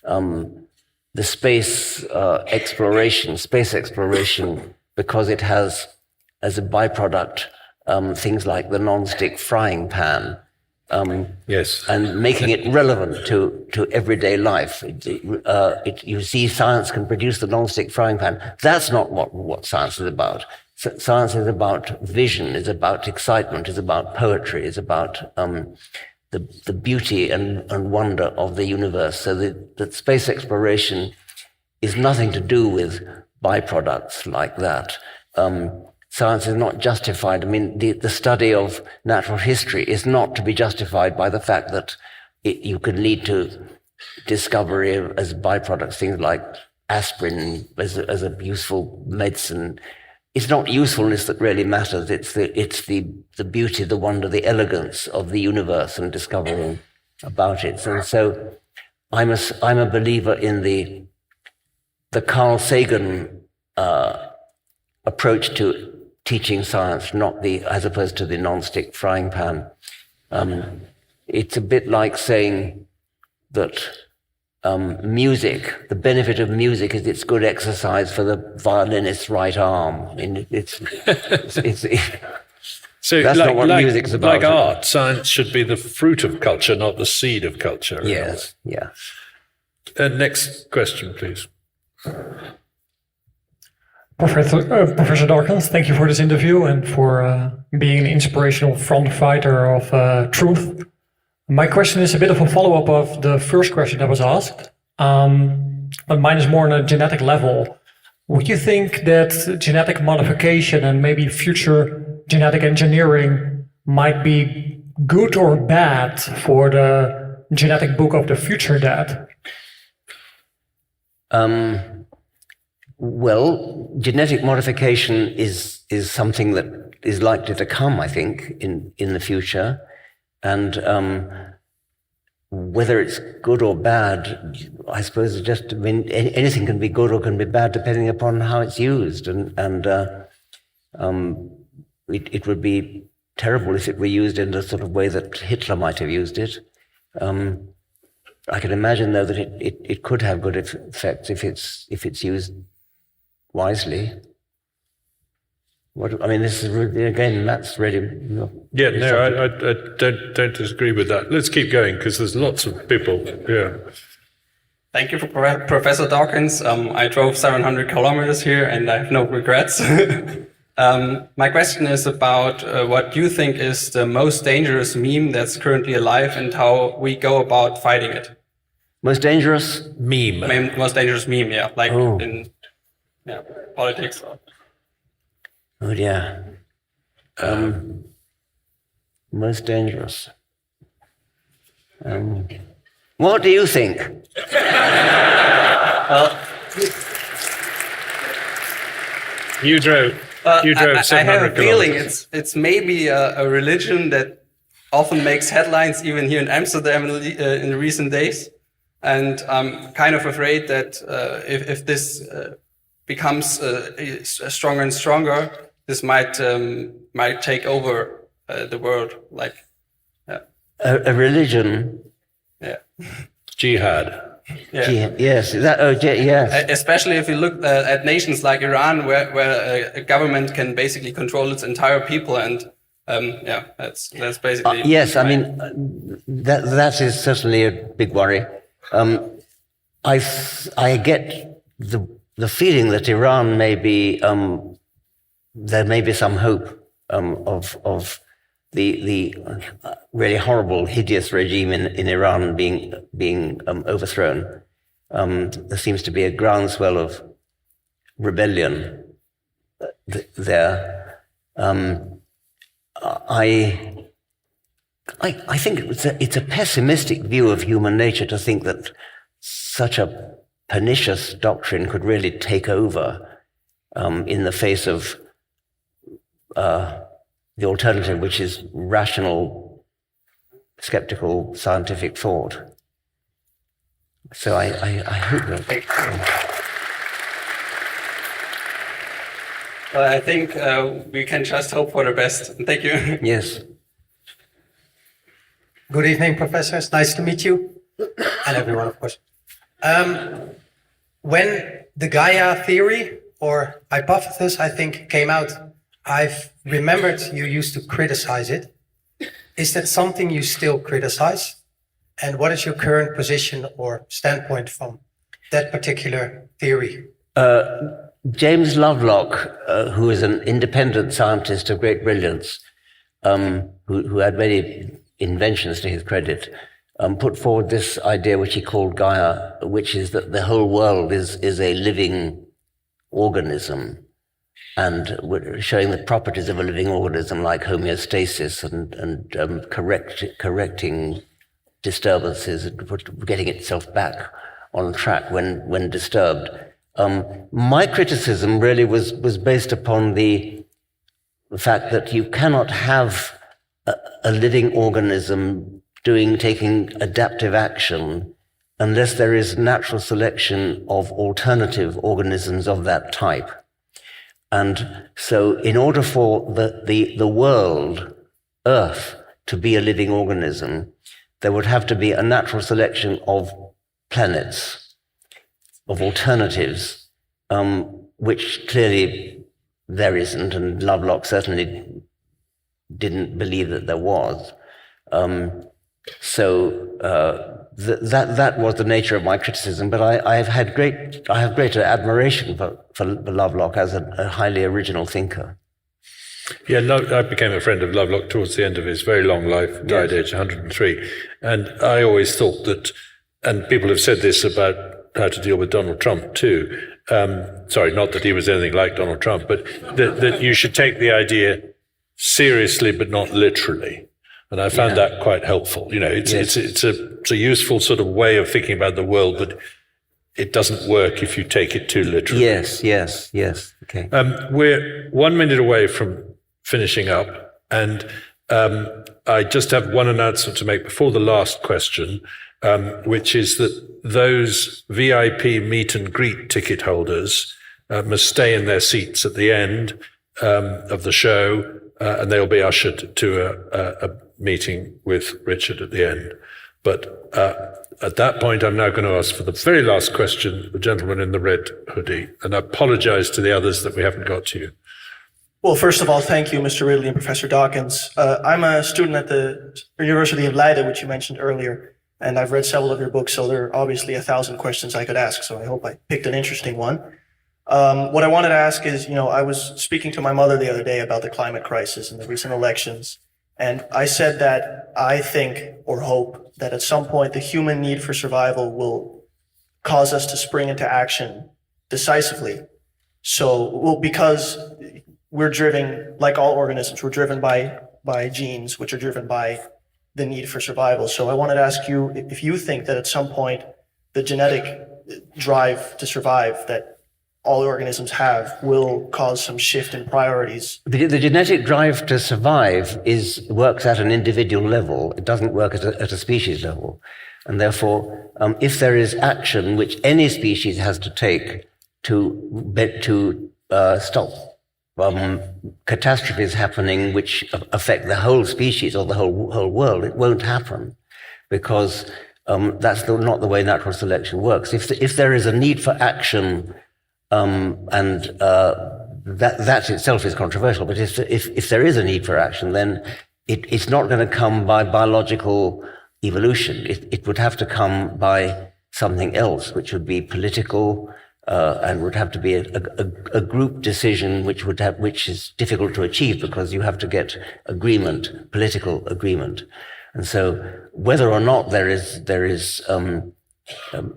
the space exploration, because it has as a byproduct things like the non-stick frying pan. Yes. And making it relevant to everyday life. You see, science can produce the non-stick frying pan. That's not what science is about. Science is about vision, is about excitement, is about poetry, is about the beauty and wonder of the universe. So that space exploration is nothing to do with byproducts like that. Science is not justified. I mean, the study of natural history is not to be justified by the fact that you can lead to discovery as byproducts, things like aspirin as a useful medicine. It's not usefulness that really matters. It's the beauty, the wonder, the elegance of the universe and discovering about it. And so I'm a believer in the Carl Sagan approach to teaching science, as opposed to the non-stick frying pan. It's a bit like saying that music, the benefit of music is it's good exercise for the violinist's right arm. So that's not what music's about. Like art, science should be the fruit of culture, not the seed of culture. Yes, yeah. Next question, please. Professor Dawkins, thank you for this interview and for being an inspirational front fighter of truth. My question is a bit of a follow-up of the first question that was asked, but mine is more on a genetic level. Would you think that genetic modification and maybe future genetic engineering might be good or bad for the genetic book of the future dad? Well, genetic modification is something that is likely to come, I think, in the future. And whether it's good or bad, I suppose anything can be good or can be bad depending upon how it's used. And it would be terrible if it were used in the sort of way that Hitler might have used it. I can imagine, though, that it could have good effects if it's used wisely. This is really, again, Matt's really. Yeah, no, I don't disagree with that. Let's keep going because there's lots of people. Yeah. Thank you, Professor Dawkins. I drove 700 kilometers here and I have no regrets. My question is about what you think is the most dangerous meme that's currently alive and how we go about fighting it. Most dangerous meme? Most dangerous meme, yeah. Like in politics. Oh, yeah. Most dangerous. What do you think? You drove 700 I have a feeling kilometers. it's maybe a religion that often makes headlines, even here in Amsterdam in recent days. And I'm kind of afraid that if this becomes stronger and stronger, this might take over the world. Like a religion. Yeah. Jihad. Yeah. Yes. Yes. Especially if you look at nations like Iran, where a government can basically control its entire people, and that's basically. Yes, I mean that is certainly a big worry. I get the feeling that Iran may be there may be some hope of the really horrible, hideous regime in Iran being overthrown. There seems to be a groundswell of rebellion there. I think it's a pessimistic view of human nature to think that such a pernicious doctrine could really take over in the face of the alternative, which is rational, skeptical, scientific thought. So I hope that. Well, I think we can just hope for the best. Thank you. Yes. Good evening, professors. Nice to meet you. And everyone, of course. When the Gaia theory or hypothesis, I think, came out, I've remembered you used to criticize it. Is that something you still criticize? And what is your current position or standpoint from that particular theory? James Lovelock, who is an independent scientist of great brilliance, who had many inventions to his credit, put forward this idea which he called Gaia, which is that the whole world is a living organism, and showing the properties of a living organism like homeostasis and correcting disturbances and getting itself back on track when disturbed. My criticism really was based upon the fact that you cannot have a living organism taking adaptive action unless there is natural selection of alternative organisms of that type. And so in order for the world, Earth, to be a living organism, there would have to be a natural selection of planets, of alternatives, which clearly there isn't, and Lovelock certainly didn't believe that there was. That was the nature of my criticism, but I have greater admiration for Lovelock as a highly original thinker. Yeah, I became a friend of Lovelock towards the end of his very long life, died at age 103. And I always thought that, and people have said this about how to deal with Donald Trump too. Sorry, not that he was anything like Donald Trump, but that you should take the idea seriously, but not literally. And I found that quite helpful. You know, it's a useful sort of way of thinking about the world, but it doesn't work if you take it too literally. Yes. Okay. We're 1 minute away from finishing up, and I just have one announcement to make before the last question, which is that those VIP meet and greet ticket holders must stay in their seats at the end of the show, and they'll be ushered to a meeting with Richard at the end. But at that point, I'm now going to ask for the very last question, the gentleman in the red hoodie, and I apologize to the others that we haven't got to you. Well, first of all, thank you, Mr. Ridley and Professor Dawkins. I'm a student at the University of Leiden, which you mentioned earlier, and I've read several of your books, so there are obviously 1,000 questions I could ask, so I hope I picked an interesting one. What I wanted to ask is, I was speaking to my mother the other day about the climate crisis and the recent elections, and I said that I think or hope that at some point the human need for survival will cause us to spring into action decisively. Because we're driven, like all organisms, we're driven by genes, which are driven by the need for survival. So I wanted to ask you if you think that at some point the genetic drive to survive that all organisms have will cause some shift in priorities. The genetic drive to survive works at an individual level. It doesn't work at a species level. And therefore, if there is action which any species has to take to stop catastrophes happening which affect the whole species or the whole world, it won't happen, because that's not the way natural selection works. If there is a need for action, that itself is controversial, but if there is a need for action, then it's not going to come by biological evolution. It would have to come by something else, which would be political, and would have to be a group decision, which is difficult to achieve because you have to get agreement, political agreement. And so, whether or not there is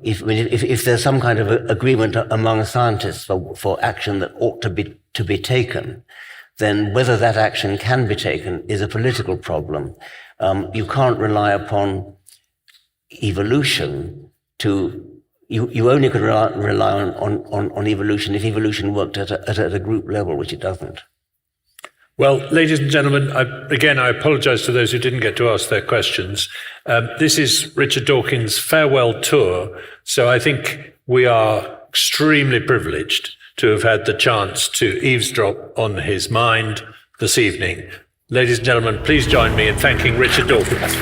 if there's some kind of agreement among scientists for action that ought to be taken, then whether that action can be taken is a political problem. You can't rely upon evolution you only could rely on evolution if evolution worked at a group level, which it doesn't. Well, ladies and gentlemen, I apologize to those who didn't get to ask their questions. This is Richard Dawkins' farewell tour, so I think we are extremely privileged to have had the chance to eavesdrop on his mind this evening. Ladies and gentlemen, please join me in thanking Richard Dawkins.